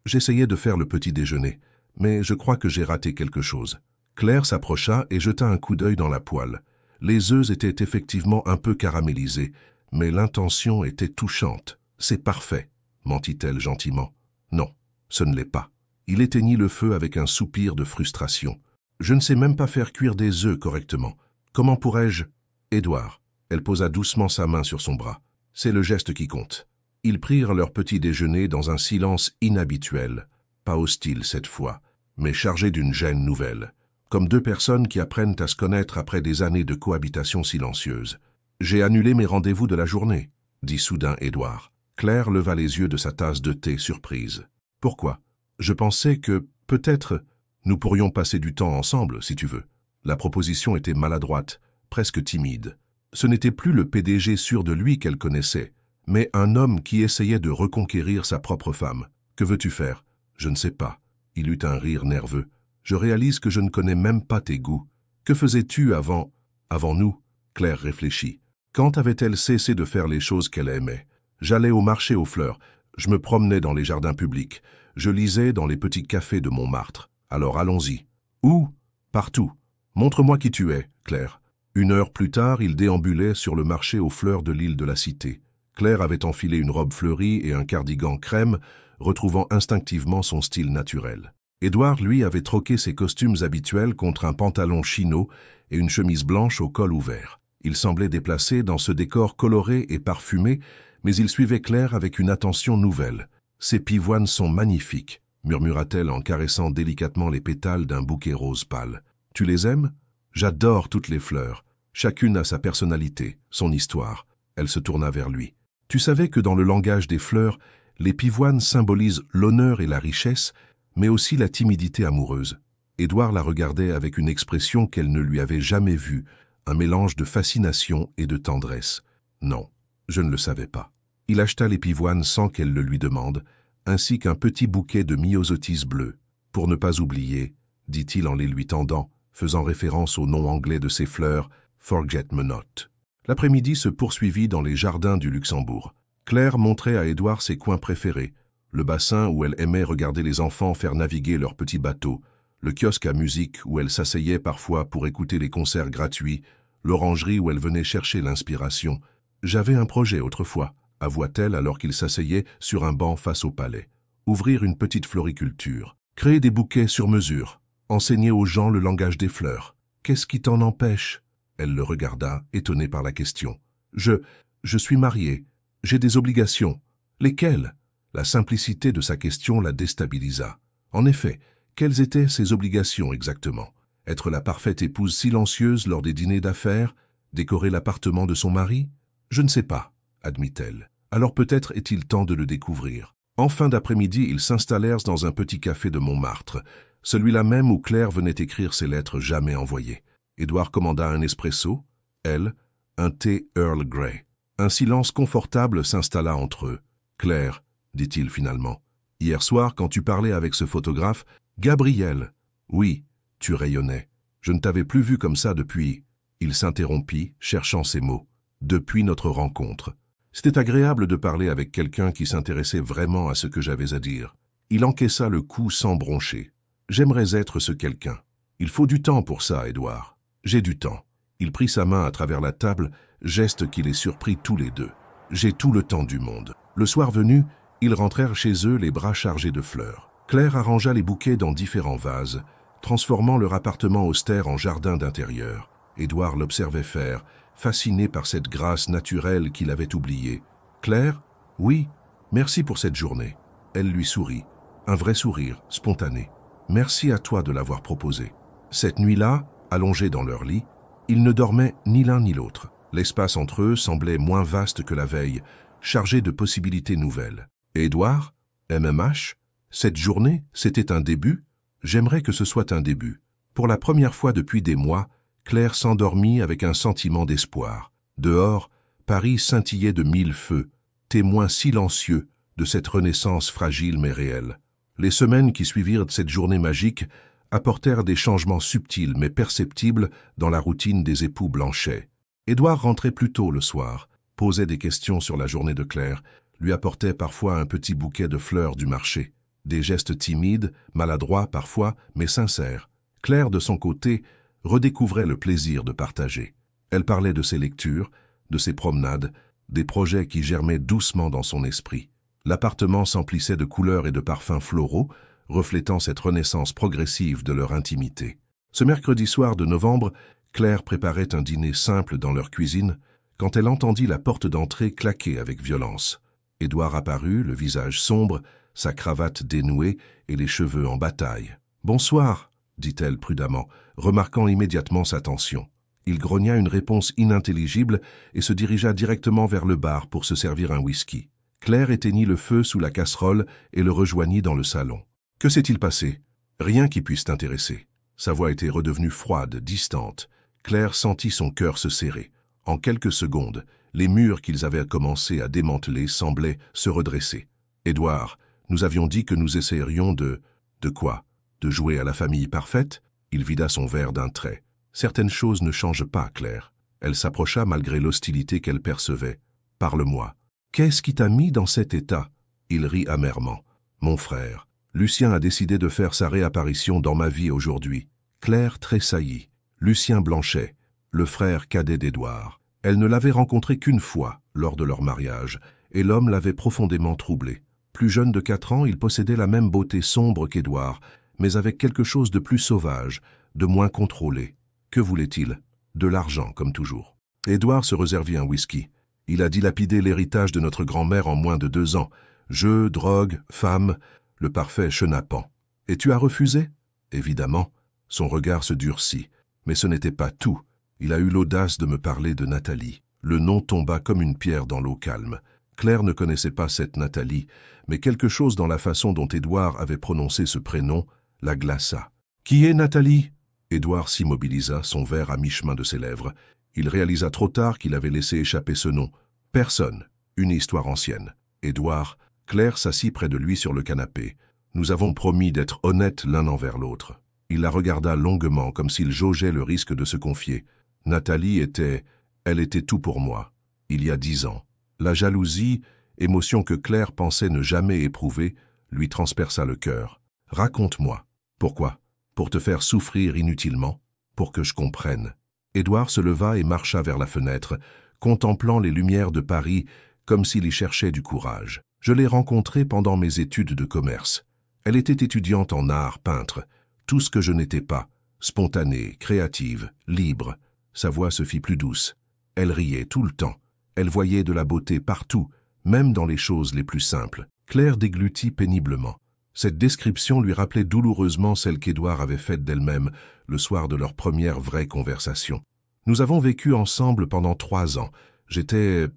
Speaker 1: j'essayais de faire le petit déjeuner, mais je crois que j'ai raté quelque chose. » Claire s'approcha et jeta un coup d'œil dans la poêle. Les œufs étaient effectivement un peu caramélisés, mais l'intention était touchante. « C'est parfait, » mentit-elle gentiment. « Non, ce ne l'est pas. » Il éteignit le feu avec un soupir de frustration. « Je ne sais même pas faire cuire des œufs correctement. Comment pourrais-je... » Édouard. Elle posa doucement sa main sur son bras. C'est le geste qui compte. Ils prirent leur petit déjeuner dans un silence inhabituel, pas hostile cette fois, mais chargé d'une gêne nouvelle, comme deux personnes qui apprennent à se connaître après des années de cohabitation silencieuse. « J'ai annulé mes rendez-vous de la journée, » dit soudain Édouard. Claire leva les yeux de sa tasse de thé surprise. « Pourquoi? Je pensais que, peut-être, nous pourrions passer du temps ensemble, si tu veux. » La proposition était maladroite, presque timide. Ce n'était plus le PDG sûr de lui qu'elle connaissait, mais un homme qui essayait de reconquérir sa propre femme. « Que veux-tu faire? »« Je ne sais pas. » Il eut un rire nerveux. « Je réalise que je ne connais même pas tes goûts. Que faisais-tu avant nous ?» Claire réfléchit. Quand avait-elle cessé de faire les choses qu'elle aimait? J'allais au marché aux fleurs, je me promenais dans les jardins publics, je lisais dans les petits cafés de Montmartre. Alors allons-y. Où? Partout. Montre-moi qui tu es, Claire. 1 heure plus tard, il déambulait sur le marché aux fleurs de l'île de la Cité. Claire avait enfilé une robe fleurie et un cardigan crème, retrouvant instinctivement son style naturel. Édouard, lui, avait troqué ses costumes habituels contre un pantalon chino et une chemise blanche au col ouvert. Il semblait déplacé dans ce décor coloré et parfumé, mais il suivait Claire avec une attention nouvelle. « Ces pivoines sont magnifiques », murmura-t-elle en caressant délicatement les pétales d'un bouquet rose pâle. « Tu les aimes ? J'adore toutes les fleurs. Chacune a sa personnalité, son histoire. » Elle se tourna vers lui. « Tu savais que dans le langage des fleurs, les pivoines symbolisent l'honneur et la richesse, mais aussi la timidité amoureuse. » Édouard la regardait avec une expression qu'elle ne lui avait jamais vue, un mélange de fascination et de tendresse. « Non, je ne le savais pas. » Il acheta les pivoines sans qu'elle le lui demande, ainsi qu'un petit bouquet de myosotis bleu. « Pour ne pas oublier, » dit-il en les lui tendant, faisant référence au nom anglais de ces fleurs, « Forget-me-not ». L'après-midi se poursuivit dans les jardins du Luxembourg. Claire montrait à Édouard ses coins préférés, le bassin où elle aimait regarder les enfants faire naviguer leurs petits bateaux, le kiosque à musique où elle s'asseyait parfois pour écouter les concerts gratuits, l'orangerie où elle venait chercher l'inspiration. « J'avais un projet autrefois », avoua-t-elle alors qu'il s'asseyait sur un banc face au palais. « Ouvrir une petite floriculture, créer des bouquets sur mesure, enseigner aux gens le langage des fleurs. Qu'est-ce qui t'en empêche ?» Elle le regarda, étonnée par la question. « Je suis mariée. J'ai des obligations. » « Lesquelles ?» La simplicité de sa question la déstabilisa. En effet, quelles étaient ses obligations exactement? Être la parfaite épouse silencieuse lors des dîners d'affaires? Décorer l'appartement de son mari? Je ne sais pas, admit-elle. Alors peut-être est-il temps de le découvrir. En fin d'après-midi, ils s'installèrent dans un petit café de Montmartre, celui-là même où Claire venait écrire ses lettres jamais envoyées. Édouard commanda un espresso, elle, un thé Earl Grey. Un silence confortable s'installa entre eux. « Claire, » dit-il finalement, « hier soir, quand tu parlais avec ce photographe, Gabriel, oui, tu rayonnais. Je ne t'avais plus vu comme ça depuis... » Il s'interrompit, cherchant ses mots. « Depuis notre rencontre. » C'était agréable de parler avec quelqu'un qui s'intéressait vraiment à ce que j'avais à dire. Il encaissa le coup sans broncher. « J'aimerais être ce quelqu'un. Il faut du temps pour ça, Édouard. »« J'ai du temps. » Il prit sa main à travers la table, geste qui les surprit tous les deux. « J'ai tout le temps du monde. » Le soir venu, ils rentrèrent chez eux les bras chargés de fleurs. Claire arrangea les bouquets dans différents vases, transformant leur appartement austère en jardin d'intérieur. Édouard l'observait faire, fasciné par cette grâce naturelle qu'il avait oubliée. « Claire ? Oui, merci pour cette journée. » Elle lui sourit, un vrai sourire, spontané. « Merci à toi de l'avoir proposé. » Cette nuit-là, allongés dans leur lit, ils ne dormaient ni l'un ni l'autre. L'espace entre eux semblait moins vaste que la veille, chargé de possibilités nouvelles. « Édouard ? MMH ? Cette journée, c'était un début ? J'aimerais que ce soit un début. » Pour la première fois depuis des mois, Claire s'endormit avec un sentiment d'espoir. Dehors, Paris scintillait de mille feux, témoin silencieux de cette renaissance fragile mais réelle. Les semaines qui suivirent cette journée magique apportèrent des changements subtils mais perceptibles dans la routine des époux Blanchet. Édouard rentrait plus tôt le soir, posait des questions sur la journée de Claire, lui apportait parfois un petit bouquet de fleurs du marché. Des gestes timides, maladroits parfois, mais sincères. Claire, de son côté, redécouvrait le plaisir de partager. Elle parlait de ses lectures, de ses promenades, des projets qui germaient doucement dans son esprit. L'appartement s'emplissait de couleurs et de parfums floraux, reflétant cette renaissance progressive de leur intimité. Ce mercredi soir de novembre, Claire préparait un dîner simple dans leur cuisine, quand elle entendit la porte d'entrée claquer avec violence. Édouard apparut, le visage sombre, sa cravate dénouée et les cheveux en bataille. « Bonsoir », dit-elle prudemment, remarquant immédiatement sa tension. Il grogna une réponse inintelligible et se dirigea directement vers le bar pour se servir un whisky. Claire éteignit le feu sous la casserole et le rejoignit dans le salon. « Que s'est-il passé ? Rien qui puisse t'intéresser. » Sa voix était redevenue froide, distante. Claire sentit son cœur se serrer. En quelques secondes, les murs qu'ils avaient commencé à démanteler semblaient se redresser. « Édouard, nous avions dit que nous essaierions de... » « De quoi ? De jouer à la famille parfaite ?» Il vida son verre d'un trait. « Certaines choses ne changent pas, Claire. » Elle s'approcha malgré l'hostilité qu'elle percevait. « Parle-moi. Qu'est-ce qui t'a mis dans cet état ?» Il rit amèrement. « Mon frère, Lucien a décidé de faire sa réapparition dans ma vie aujourd'hui. » Claire tressaillit. Lucien Blanchet, le frère cadet d'Édouard. Elle ne l'avait rencontré qu'une fois, lors de leur mariage, et l'homme l'avait profondément troublée. Plus jeune de 4 ans, il possédait la même beauté sombre qu'Édouard, mais avec quelque chose de plus sauvage, de moins contrôlé. Que voulait-il? De l'argent, comme toujours. Édouard se réservit un whisky. Il a dilapidé l'héritage de notre grand-mère en moins de 2 ans. Jeux, drogue, femmes, le parfait chenapan. Et tu as refusé? Évidemment. Son regard se durcit. Mais ce n'était pas tout. Il a eu l'audace de me parler de Nathalie. Le nom tomba comme une pierre dans l'eau calme. Claire ne connaissait pas cette Nathalie, mais quelque chose dans la façon dont Édouard avait prononcé ce prénom la glaça. « Qui est Nathalie ?» Édouard s'immobilisa, son verre à mi-chemin de ses lèvres. Il réalisa trop tard qu'il avait laissé échapper ce nom. « Personne. Une histoire ancienne. » Édouard, Claire s'assit près de lui sur le canapé. « Nous avons promis d'être honnêtes l'un envers l'autre. » Il la regarda longuement, comme s'il jaugeait le risque de se confier. Nathalie était... Elle était tout pour moi. Il y a 10 ans. La jalousie, émotion que Claire pensait ne jamais éprouver, lui transperça le cœur. « Raconte-moi. Pourquoi? Pour te faire souffrir inutilement? Pour que je comprenne. » Édouard se leva et marcha vers la fenêtre, contemplant les lumières de Paris comme s'il y cherchait du courage. Je l'ai rencontrée pendant mes études de commerce. Elle était étudiante en art, peintre, tout ce que je n'étais pas, spontanée, créative, libre. Sa voix se fit plus douce. Elle riait tout le temps. Elle voyait de la beauté partout, même dans les choses les plus simples. Claire déglutit péniblement. Cette description lui rappelait douloureusement celle qu'Édouard avait faite d'elle-même le soir de leur première vraie conversation. Nous avons vécu ensemble pendant 3 ans. J'étais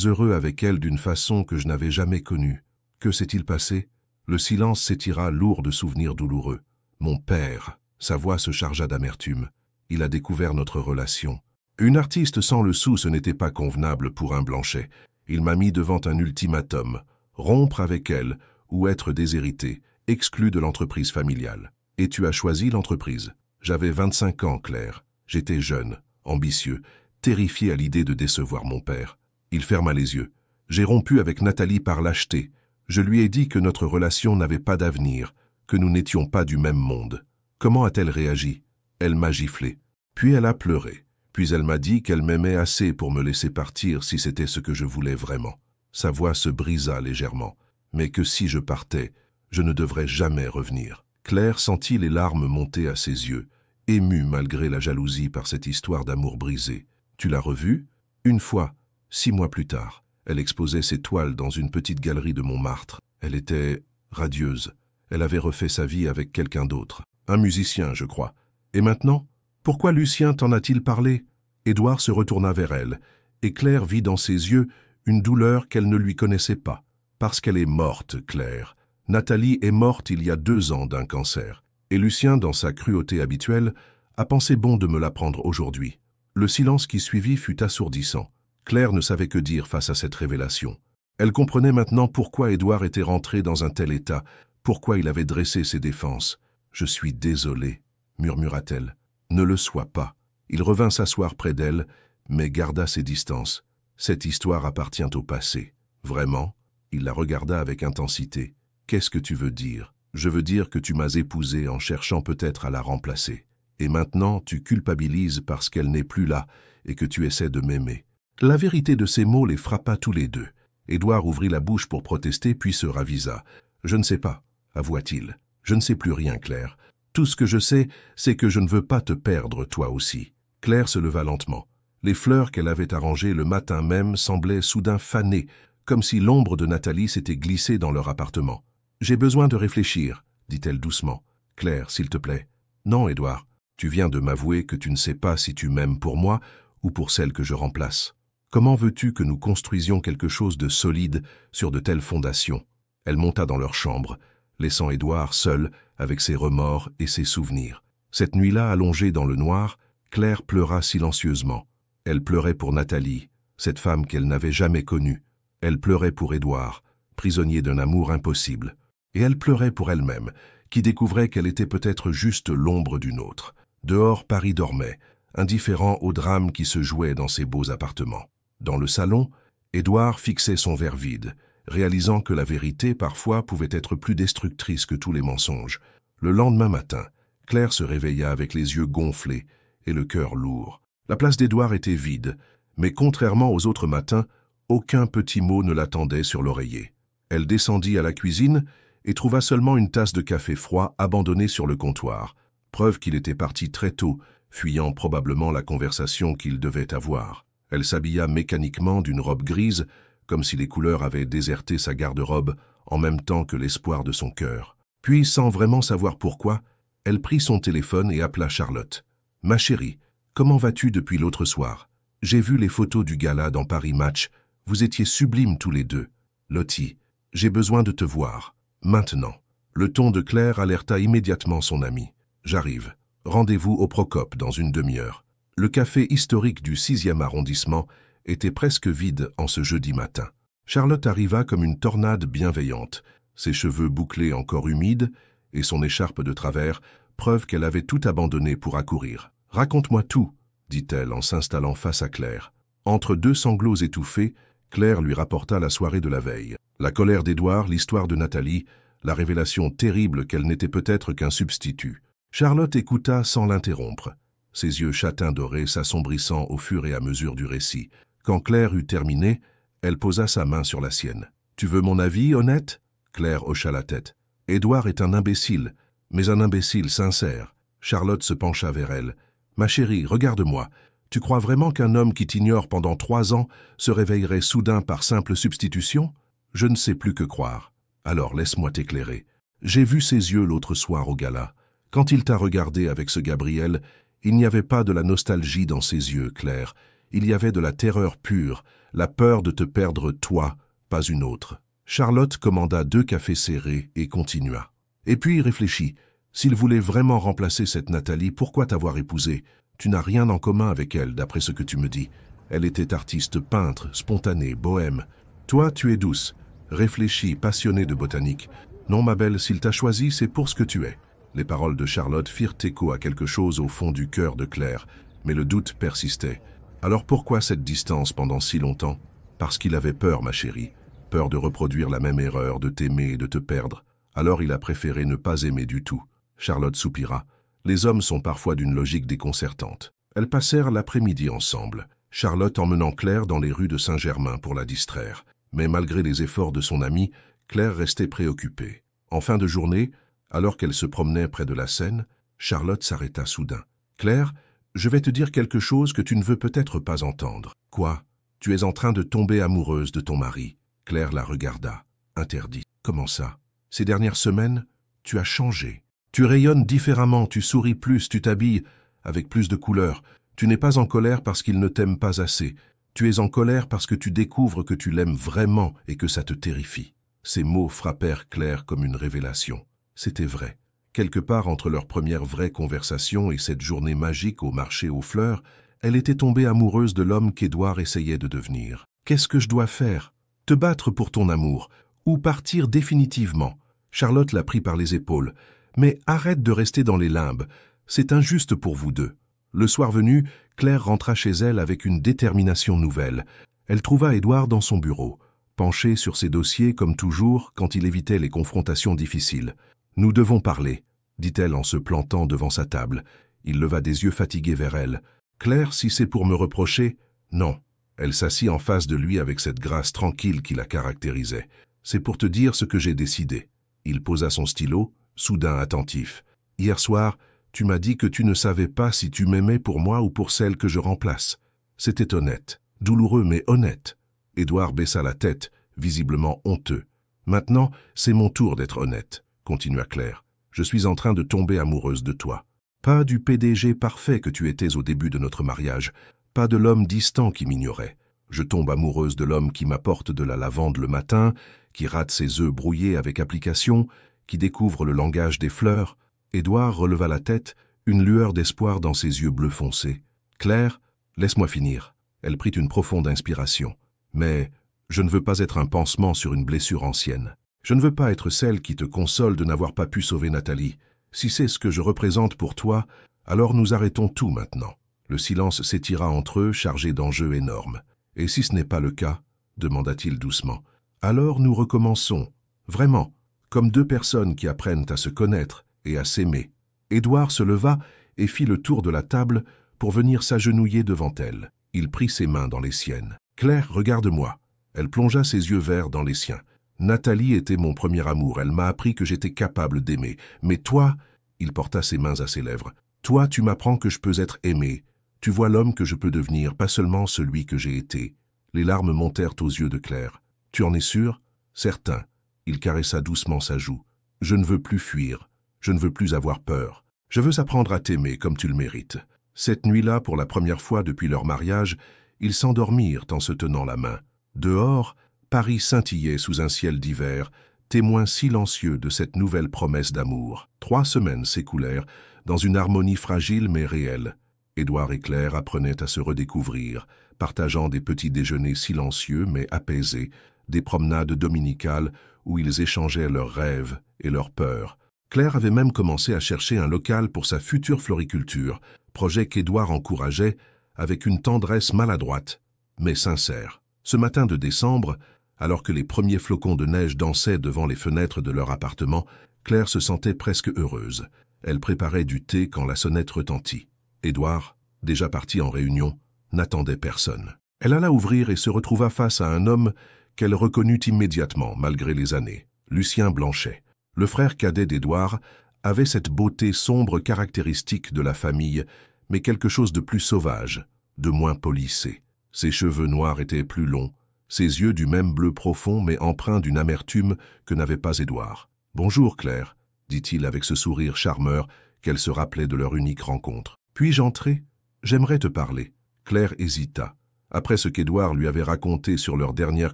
Speaker 1: heureux avec elle d'une façon que je n'avais jamais connue. Que s'est-il passé? Le silence s'étira lourd de souvenirs douloureux. Mon père, sa voix se chargea d'amertume. Il a découvert notre relation. Une artiste sans le sou, ce n'était pas convenable pour un Blanchet. Il m'a mis devant un ultimatum. Rompre avec elle ou être déshérité, exclu de l'entreprise familiale. Et tu as choisi l'entreprise. J'avais 25 ans, Claire. J'étais jeune, ambitieux, terrifié à l'idée de décevoir mon père. Il ferma les yeux. J'ai rompu avec Nathalie par lâcheté. Je lui ai dit que notre relation n'avait pas d'avenir, que nous n'étions pas du même monde. Comment a-t-elle réagi? Elle m'a giflé. Puis elle a pleuré. Puis elle m'a dit qu'elle m'aimait assez pour me laisser partir si c'était ce que je voulais vraiment. Sa voix se brisa légèrement, mais que si je partais, je ne devrais jamais revenir. Claire sentit les larmes monter à ses yeux, émue malgré la jalousie par cette histoire d'amour brisé. Tu l'as revue? Une fois, 6 mois plus tard. Elle exposait ses toiles dans une petite galerie de Montmartre. Elle était radieuse. Elle avait refait sa vie avec quelqu'un d'autre. Un musicien, je crois. Et maintenant? Pourquoi Lucien t'en a-t-il parlé? Édouard se retourna vers elle, et Claire vit dans ses yeux une douleur qu'elle ne lui connaissait pas. Parce qu'elle est morte, Claire. Nathalie est morte il y a 2 ans d'un cancer. Et Lucien, dans sa cruauté habituelle, a pensé bon de me l'apprendre aujourd'hui. Le silence qui suivit fut assourdissant. Claire ne savait que dire face à cette révélation. Elle comprenait maintenant pourquoi Édouard était rentré dans un tel état, pourquoi il avait dressé ses défenses. « Je suis désolée », murmura-t-elle. « Ne le sois pas. » Il revint s'asseoir près d'elle, mais garda ses distances. Cette histoire appartient au passé. Vraiment? Il la regarda avec intensité. Qu'est-ce que tu veux dire? Je veux dire que tu m'as épousée en cherchant peut-être à la remplacer. Et maintenant, tu culpabilises parce qu'elle n'est plus là et que tu essaies de m'aimer. La vérité de ces mots les frappa tous les deux. Édouard ouvrit la bouche pour protester, puis se ravisa. « Je ne sais pas, avoua-t-il. Je ne sais plus rien, Claire. Tout ce que je sais, c'est que je ne veux pas te perdre, toi aussi. » Claire se leva lentement. Les fleurs qu'elle avait arrangées le matin même semblaient soudain fanées, comme si l'ombre de Nathalie s'était glissée dans leur appartement. « J'ai besoin de réfléchir, » dit-elle doucement. « Claire, s'il te plaît. »« Non, Édouard. Tu viens de m'avouer que tu ne sais pas si tu m'aimes pour moi ou pour celle que je remplace. Comment veux-tu que nous construisions quelque chose de solide sur de telles fondations ?» Elle monta dans leur chambre, laissant Édouard seul avec ses remords et ses souvenirs. Cette nuit-là, allongée dans le noir, Claire pleura silencieusement. Elle pleurait pour Nathalie, cette femme qu'elle n'avait jamais connue. Elle pleurait pour Édouard, prisonnier d'un amour impossible. Et elle pleurait pour elle-même, qui découvrait qu'elle était peut-être juste l'ombre d'une autre. Dehors, Paris dormait, indifférent au drame qui se jouait dans ses beaux appartements. Dans le salon, Édouard fixait son verre vide, réalisant que la vérité, parfois, pouvait être plus destructrice que tous les mensonges. Le lendemain matin, Claire se réveilla avec les yeux gonflés et le cœur lourd. La place d'Édouard était vide, mais contrairement aux autres matins, aucun petit mot ne l'attendait sur l'oreiller. Elle descendit à la cuisine et trouva seulement une tasse de café froid abandonnée sur le comptoir, preuve qu'il était parti très tôt, fuyant probablement la conversation qu'il devait avoir. Elle s'habilla mécaniquement d'une robe grise, comme si les couleurs avaient déserté sa garde-robe en même temps que l'espoir de son cœur. Puis, sans vraiment savoir pourquoi, elle prit son téléphone et appela Charlotte. « Ma chérie, comment vas-tu depuis l'autre soir? J'ai vu les photos du gala dans Paris Match. Vous étiez sublimes tous les deux. Lottie, j'ai besoin de te voir. Maintenant. » Le ton de Claire alerta immédiatement son amie. « J'arrive. Rendez-vous au Procope dans une demi-heure. » Le café historique du 6e arrondissement était presque vide en ce jeudi matin. Charlotte arriva comme une tornade bienveillante, ses cheveux bouclés encore humides et son écharpe de travers, preuve qu'elle avait tout abandonné pour accourir. « Raconte-moi tout, » dit-elle en s'installant face à Claire. Entre deux sanglots étouffés, Claire lui rapporta la soirée de la veille. La colère d'Édouard, l'histoire de Nathalie, la révélation terrible qu'elle n'était peut-être qu'un substitut. Charlotte écouta sans l'interrompre, ses yeux châtains dorés s'assombrissant au fur et à mesure du récit. Quand Claire eut terminé, elle posa sa main sur la sienne. « Tu veux mon avis, honnête ?» Claire hocha la tête. « Édouard est un imbécile, mais un imbécile sincère. » Charlotte se pencha vers elle. « Ma chérie, regarde-moi. Tu crois vraiment qu'un homme qui t'ignore pendant 3 ans se réveillerait soudain par simple substitution? Je ne sais plus que croire. Alors laisse-moi t'éclairer. J'ai vu ses yeux l'autre soir au gala. Quand il t'a regardé avec ce Gabriel, il n'y avait pas de la nostalgie dans ses yeux, Claire. Il y avait de la terreur pure, la peur de te perdre toi, pas une autre. » Charlotte commanda 2 cafés serrés et continua. « Et puis réfléchis. S'il voulait vraiment remplacer cette Nathalie, pourquoi t'avoir épousée? Tu n'as rien en commun avec elle, d'après ce que tu me dis. Elle était artiste, peintre, spontanée, bohème. Toi, tu es douce, réfléchie, passionnée de botanique. Non, ma belle, s'il t'a choisi, c'est pour ce que tu es. » Les paroles de Charlotte firent écho à quelque chose au fond du cœur de Claire, mais le doute persistait. Alors pourquoi cette distance pendant si longtemps? Parce qu'il avait peur, ma chérie. Peur de reproduire la même erreur, de t'aimer et de te perdre. Alors il a préféré ne pas aimer du tout. Charlotte soupira. Les hommes sont parfois d'une logique déconcertante. Elles passèrent l'après-midi ensemble, Charlotte emmenant Claire dans les rues de Saint-Germain pour la distraire. Mais malgré les efforts de son amie, Claire restait préoccupée. En fin de journée, alors qu'elle se promenait près de la Seine, Charlotte s'arrêta soudain. « Claire, je vais te dire quelque chose que tu ne veux peut-être pas entendre. »« Quoi? Tu es en train de tomber amoureuse de ton mari. » Claire la regarda, interdite. « Comment ça? Ces dernières semaines, tu as changé. Tu rayonnes différemment, tu souris plus, tu t'habilles avec plus de couleurs. Tu n'es pas en colère parce qu'il ne t'aime pas assez. Tu es en colère parce que tu découvres que tu l'aimes vraiment et que ça te terrifie. » Ces mots frappèrent Claire comme une révélation. C'était vrai. Quelque part entre leur première vraie conversation et cette journée magique au marché aux fleurs, elle était tombée amoureuse de l'homme qu'Édouard essayait de devenir. « Qu'est-ce que je dois faire? Te battre pour ton amour ou partir définitivement ?» Charlotte la prit par les épaules. « Mais arrête de rester dans les limbes. C'est injuste pour vous deux. » Le soir venu, Claire rentra chez elle avec une détermination nouvelle. Elle trouva Édouard dans son bureau, penché sur ses dossiers comme toujours quand il évitait les confrontations difficiles. « Nous devons parler, » dit-elle en se plantant devant sa table. Il leva des yeux fatigués vers elle. « Claire, si c'est pour me reprocher, non. » Elle s'assit en face de lui avec cette grâce tranquille qui la caractérisait. « C'est pour te dire ce que j'ai décidé. » Il posa son stylo, soudain attentif. « Hier soir, tu m'as dit que tu ne savais pas si tu m'aimais pour moi ou pour celle que je remplace. C'était honnête, douloureux mais honnête. » Édouard baissa la tête, visiblement honteux. « Maintenant, c'est mon tour d'être honnête, » continua Claire. « Je suis en train de tomber amoureuse de toi. Pas du PDG parfait que tu étais au début de notre mariage, pas de l'homme distant qui m'ignorait. Je tombe amoureuse de l'homme qui m'apporte de la lavande le matin, qui rate ses œufs brouillés avec application, qui découvre le langage des fleurs. » Édouard releva la tête, une lueur d'espoir dans ses yeux bleus foncés. « Claire, laisse-moi finir. » Elle prit une profonde inspiration. « Mais je ne veux pas être un pansement sur une blessure ancienne. Je ne veux pas être celle qui te console de n'avoir pas pu sauver Nathalie. Si c'est ce que je représente pour toi, alors nous arrêtons tout maintenant. » Le silence s'étira entre eux, chargé d'enjeux énormes. « Et si ce n'est pas le cas ?» demanda-t-il doucement. « Alors nous recommençons, vraiment, comme 2 personnes qui apprennent à se connaître et à s'aimer. » Édouard se leva et fit le tour de la table pour venir s'agenouiller devant elle. Il prit ses mains dans les siennes. « Claire, regarde-moi. » Elle plongea ses yeux verts dans les siens. « Nathalie était mon premier amour. Elle m'a appris que j'étais capable d'aimer. Mais toi, » il porta ses mains à ses lèvres, « toi, tu m'apprends que je peux être aimé, Tu vois l'homme que je peux devenir, pas seulement celui que j'ai été. » Les larmes montèrent aux yeux de Claire. « Tu en es sûr ?»« Certain. » Il caressa doucement sa joue. « Je ne veux plus fuir. Je ne veux plus avoir peur. Je veux apprendre à t'aimer comme tu le mérites. » Cette nuit-là, pour la première fois depuis leur mariage, ils s'endormirent en se tenant la main. Dehors, Paris scintillait sous un ciel d'hiver, témoin silencieux de cette nouvelle promesse d'amour. 3 semaines s'écoulèrent dans une harmonie fragile mais réelle. Édouard et Claire apprenaient à se redécouvrir, partageant des petits déjeuners silencieux mais apaisés, des promenades dominicales où ils échangeaient leurs rêves et leurs peurs. Claire avait même commencé à chercher un local pour sa future floriculture, projet qu'Édouard encourageait avec une tendresse maladroite, mais sincère. Ce matin de décembre, alors que les premiers flocons de neige dansaient devant les fenêtres de leur appartement, Claire se sentait presque heureuse. Elle préparait du thé quand la sonnette retentit. Édouard, déjà parti en réunion, n'attendait personne. Elle alla ouvrir et se retrouva face à un homme qu'elle reconnut immédiatement, malgré les années. Lucien Blanchet, le frère cadet d'Édouard, avait cette beauté sombre caractéristique de la famille, mais quelque chose de plus sauvage, de moins polissé. Ses cheveux noirs étaient plus longs, ses yeux du même bleu profond mais empreints d'une amertume que n'avait pas Édouard. « Bonjour Claire », dit-il avec ce sourire charmeur qu'elle se rappelait de leur unique rencontre. « Puis-je entrer ? J'aimerais te parler. » Claire hésita. Après ce qu'Édouard lui avait raconté sur leur dernière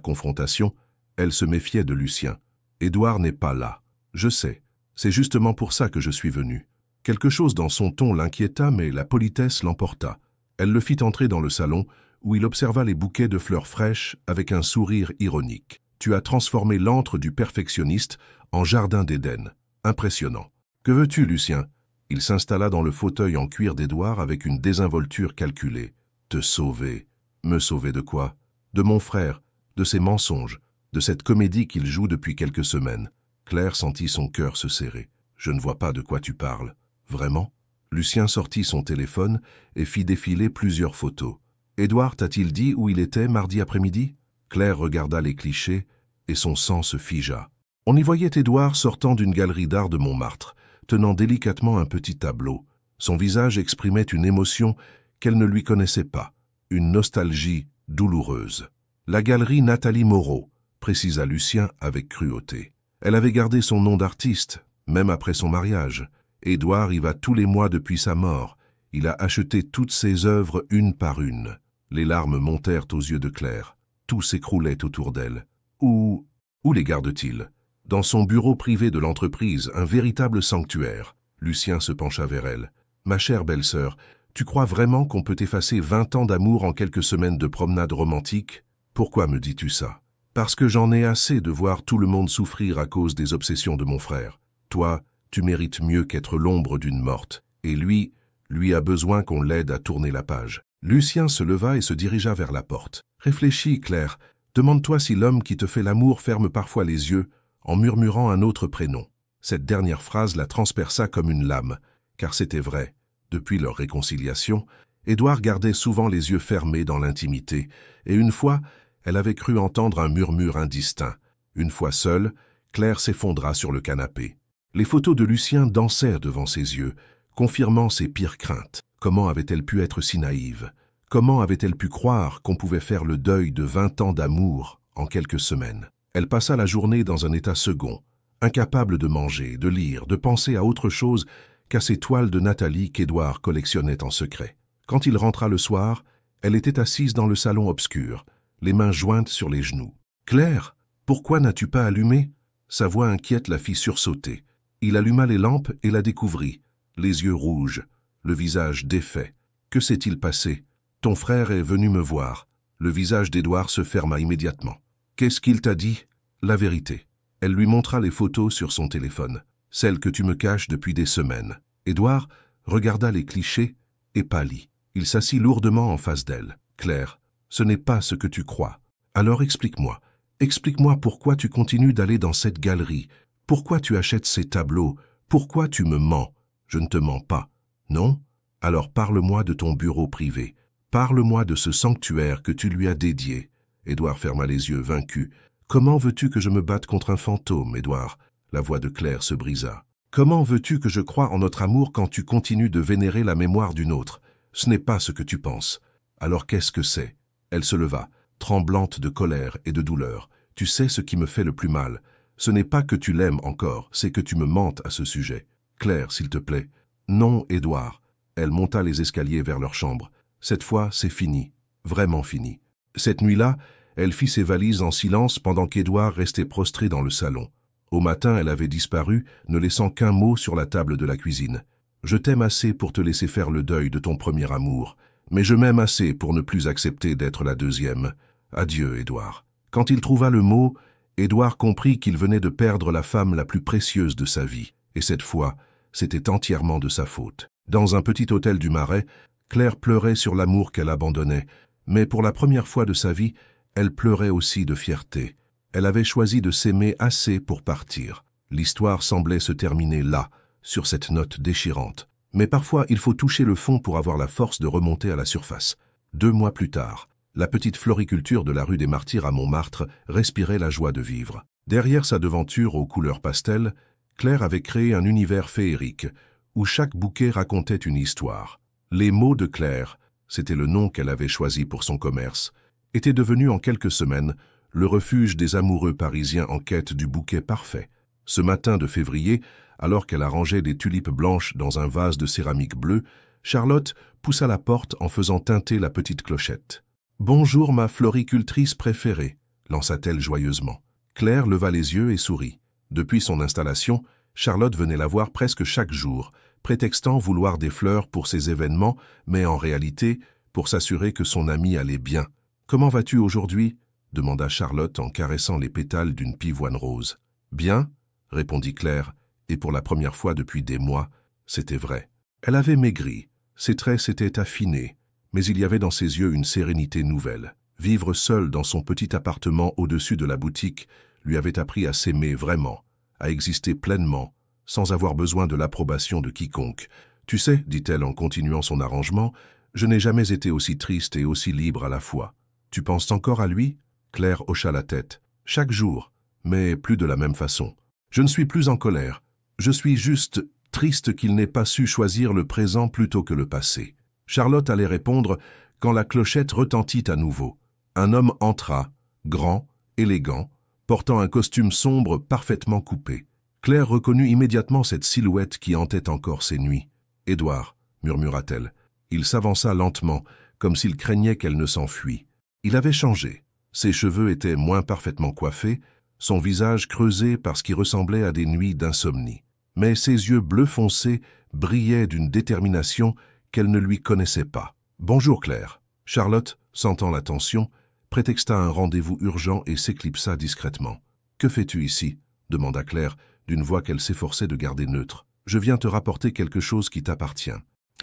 Speaker 1: confrontation, elle se méfiait de Lucien. « Édouard n'est pas là. Je sais. C'est justement pour ça que je suis venue. » Quelque chose dans son ton l'inquiéta, mais la politesse l'emporta. Elle le fit entrer dans le salon, où il observa les bouquets de fleurs fraîches avec un sourire ironique. « Tu as transformé l'antre du perfectionniste en jardin d'Éden. Impressionnant. Que veux-tu, Lucien ?» Il s'installa dans le fauteuil en cuir d'Édouard avec une désinvolture calculée. « Te sauver. » « Me sauver de quoi ? De mon frère, de ses mensonges, de cette comédie qu'il joue depuis quelques semaines. » Claire sentit son cœur se serrer. « Je ne vois pas de quoi tu parles. Vraiment ?» Lucien sortit son téléphone et fit défiler plusieurs photos. « Édouard t'a-t-il dit où il était mardi après-midi ?» Claire regarda les clichés et son sang se figea. On y voyait Édouard sortant d'une galerie d'art de Montmartre, tenant délicatement un petit tableau. Son visage exprimait une émotion qu'elle ne lui connaissait pas, une nostalgie douloureuse. « La galerie Nathalie Moreau », précisa Lucien avec cruauté. Elle avait gardé son nom d'artiste, même après son mariage. Édouard y va tous les mois depuis sa mort. Il a acheté toutes ses œuvres une par une. Les larmes montèrent aux yeux de Claire. Tout s'écroulait autour d'elle. Où les garde-t-il ? Dans son bureau privé de l'entreprise, un véritable sanctuaire. Lucien se pencha vers elle. « Ma chère belle-sœur, tu crois vraiment qu'on peut effacer 20 ans d'amour en quelques semaines de promenade romantique ? Pourquoi me dis-tu ça ? Parce que j'en ai assez de voir tout le monde souffrir à cause des obsessions de mon frère. Toi, tu mérites mieux qu'être l'ombre d'une morte. Et lui a besoin qu'on l'aide à tourner la page. » Lucien se leva et se dirigea vers la porte. « Réfléchis, Claire. Demande-toi si l'homme qui te fait l'amour ferme parfois les yeux en murmurant un autre prénom. » Cette dernière phrase la transperça comme une lame, car c'était vrai. Depuis leur réconciliation, Édouard gardait souvent les yeux fermés dans l'intimité, et une fois, elle avait cru entendre un murmure indistinct. Une fois seule, Claire s'effondra sur le canapé. Les photos de Lucien dansèrent devant ses yeux, confirmant ses pires craintes. Comment avait-elle pu être si naïve? Comment avait-elle pu croire qu'on pouvait faire le deuil de 20 ans d'amour en quelques semaines? Elle passa la journée dans un état second, incapable de manger, de lire, de penser à autre chose qu'à ces toiles de Nathalie qu'Édouard collectionnait en secret. Quand il rentra le soir, elle était assise dans le salon obscur, les mains jointes sur les genoux. « Claire, pourquoi n'as-tu pas allumé ?» Sa voix inquiète la fit sursauter. Il alluma les lampes et la découvrit, les yeux rouges, le visage défait. « Que s'est-il passé ? Ton frère est venu me voir. » Le visage d'Édouard se ferma immédiatement. « Qu'est-ce qu'il t'a dit ? » La vérité. Elle lui montra les photos sur son téléphone. « Celles que tu me caches depuis des semaines. » Édouard regarda les clichés et pâlit. Il s'assit lourdement en face d'elle. « Claire, ce n'est pas ce que tu crois. Alors explique-moi. Explique-moi pourquoi tu continues d'aller dans cette galerie. Pourquoi tu achètes ces tableaux. Pourquoi tu me mens. Je ne te mens pas. Non ? Alors parle-moi de ton bureau privé. Parle-moi de ce sanctuaire que tu lui as dédié. » Édouard ferma les yeux, vaincu. « Comment veux-tu que je me batte contre un fantôme, Édouard ?» La voix de Claire se brisa. « Comment veux-tu que je croie en notre amour quand tu continues de vénérer la mémoire d'une autre ? Ce n'est pas ce que tu penses. Alors qu'est-ce que c'est? Elle se leva, tremblante de colère et de douleur. Tu sais ce qui me fait le plus mal. Ce n'est pas que tu l'aimes encore, c'est que tu me mentes à ce sujet. Claire, s'il te plaît. Non, Édouard. Elle monta les escaliers vers leur chambre. Cette fois, c'est fini. Vraiment fini. Cette nuit-là, elle fit ses valises en silence pendant qu'Édouard restait prostré dans le salon. Au matin, elle avait disparu, ne laissant qu'un mot sur la table de la cuisine. Je t'aime assez pour te laisser faire le deuil de ton premier amour, mais je m'aime assez pour ne plus accepter d'être la deuxième. Adieu, Édouard. Quand il trouva le mot, Édouard comprit qu'il venait de perdre la femme la plus précieuse de sa vie, et cette fois, c'était entièrement de sa faute. Dans un petit hôtel du Marais, Claire pleurait sur l'amour qu'elle abandonnait, mais pour la première fois de sa vie, elle pleurait aussi de fierté. Elle avait choisi de s'aimer assez pour partir. L'histoire semblait se terminer là, sur cette note déchirante. Mais parfois, il faut toucher le fond pour avoir la force de remonter à la surface. 2 mois plus tard, la petite floriculture de la rue des Martyrs à Montmartre respirait la joie de vivre. Derrière sa devanture aux couleurs pastel, Claire avait créé un univers féerique, où chaque bouquet racontait une histoire. Les mots de Claire, c'était le nom qu'elle avait choisi pour son commerce, étaient devenus en quelques semaines le refuge des amoureux parisiens en quête du bouquet parfait. Ce matin de février, alors qu'elle arrangeait des tulipes blanches dans un vase de céramique bleue, Charlotte poussa la porte en faisant tinter la petite clochette. « Bonjour ma floricultrice préférée », lança-t-elle joyeusement. Claire leva les yeux et sourit. Depuis son installation, Charlotte venait la voir presque chaque jour, prétextant vouloir des fleurs pour ses événements, mais en réalité, pour s'assurer que son amie allait bien. « Comment vas-tu aujourd'hui » demanda Charlotte en caressant les pétales d'une pivoine rose. « Bien » répondit Claire, et pour la première fois depuis des mois, c'était vrai. Elle avait maigri, ses traits s'étaient affinés, mais il y avait dans ses yeux une sérénité nouvelle. Vivre seule dans son petit appartement au-dessus de la boutique lui avait appris à s'aimer vraiment, à exister pleinement, sans avoir besoin de l'approbation de quiconque. « Tu sais, dit-elle en continuant son arrangement, je n'ai jamais été aussi triste et aussi libre à la fois. Tu penses encore à lui ?» Claire hocha la tête. « Chaque jour, mais plus de la même façon. Je ne suis plus en colère. Je suis juste triste qu'il n'ait pas su choisir le présent plutôt que le passé. » Charlotte allait répondre quand la clochette retentit à nouveau. Un homme entra, grand, élégant, portant un costume sombre parfaitement coupé. Claire reconnut immédiatement cette silhouette qui hantait encore ses nuits. « Édouard » murmura-t-elle. Il s'avança lentement, comme s'il craignait qu'elle ne s'enfuît. Il avait changé. Ses cheveux étaient moins parfaitement coiffés, son visage creusé par ce qui ressemblait à des nuits d'insomnie. Mais ses yeux bleu foncé brillaient d'une détermination qu'elle ne lui connaissait pas. « Bonjour Claire ». Charlotte, sentant la tension, prétexta un rendez-vous urgent et s'éclipsa discrètement. « Que fais-tu ici » demanda Claire, d'une voix qu'elle s'efforçait de garder neutre. « Je viens te rapporter quelque chose qui t'appartient. »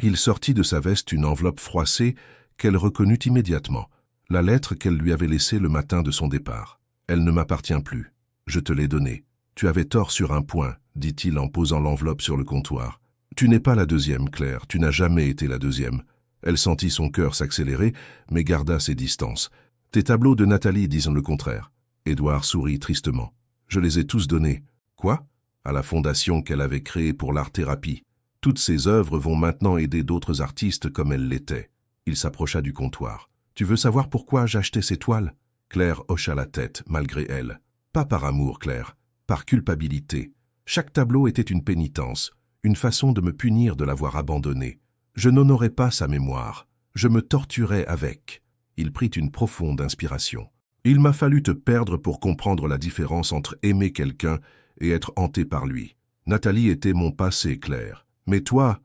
Speaker 1: Il sortit de sa veste une enveloppe froissée qu'elle reconnut immédiatement, la lettre qu'elle lui avait laissée le matin de son départ. « Elle ne m'appartient plus. Je te l'ai donnée. Tu avais tort sur un point, dit-il en posant l'enveloppe sur le comptoir. Tu n'es pas la deuxième, Claire, tu n'as jamais été la deuxième. Elle sentit son cœur s'accélérer, mais garda ses distances. Tes tableaux de Nathalie disent le contraire. Édouard sourit tristement. Je les ai tous donnés. Quoi? À la fondation qu'elle avait créée pour l'art-thérapie. Toutes ces œuvres vont maintenant aider d'autres artistes comme elles l'étaient. Il s'approcha du comptoir. Tu veux savoir pourquoi j'achetais ces toiles? Claire hocha la tête, malgré elle. Pas par amour, Claire, par culpabilité. Chaque tableau était une pénitence, une façon de me punir de l'avoir abandonné. Je n'honorais pas sa mémoire, je me torturais avec. Il prit une profonde inspiration. Il m'a fallu te perdre pour comprendre la différence entre aimer quelqu'un et être hanté par lui. Nathalie était mon passé, Claire. Mais toi,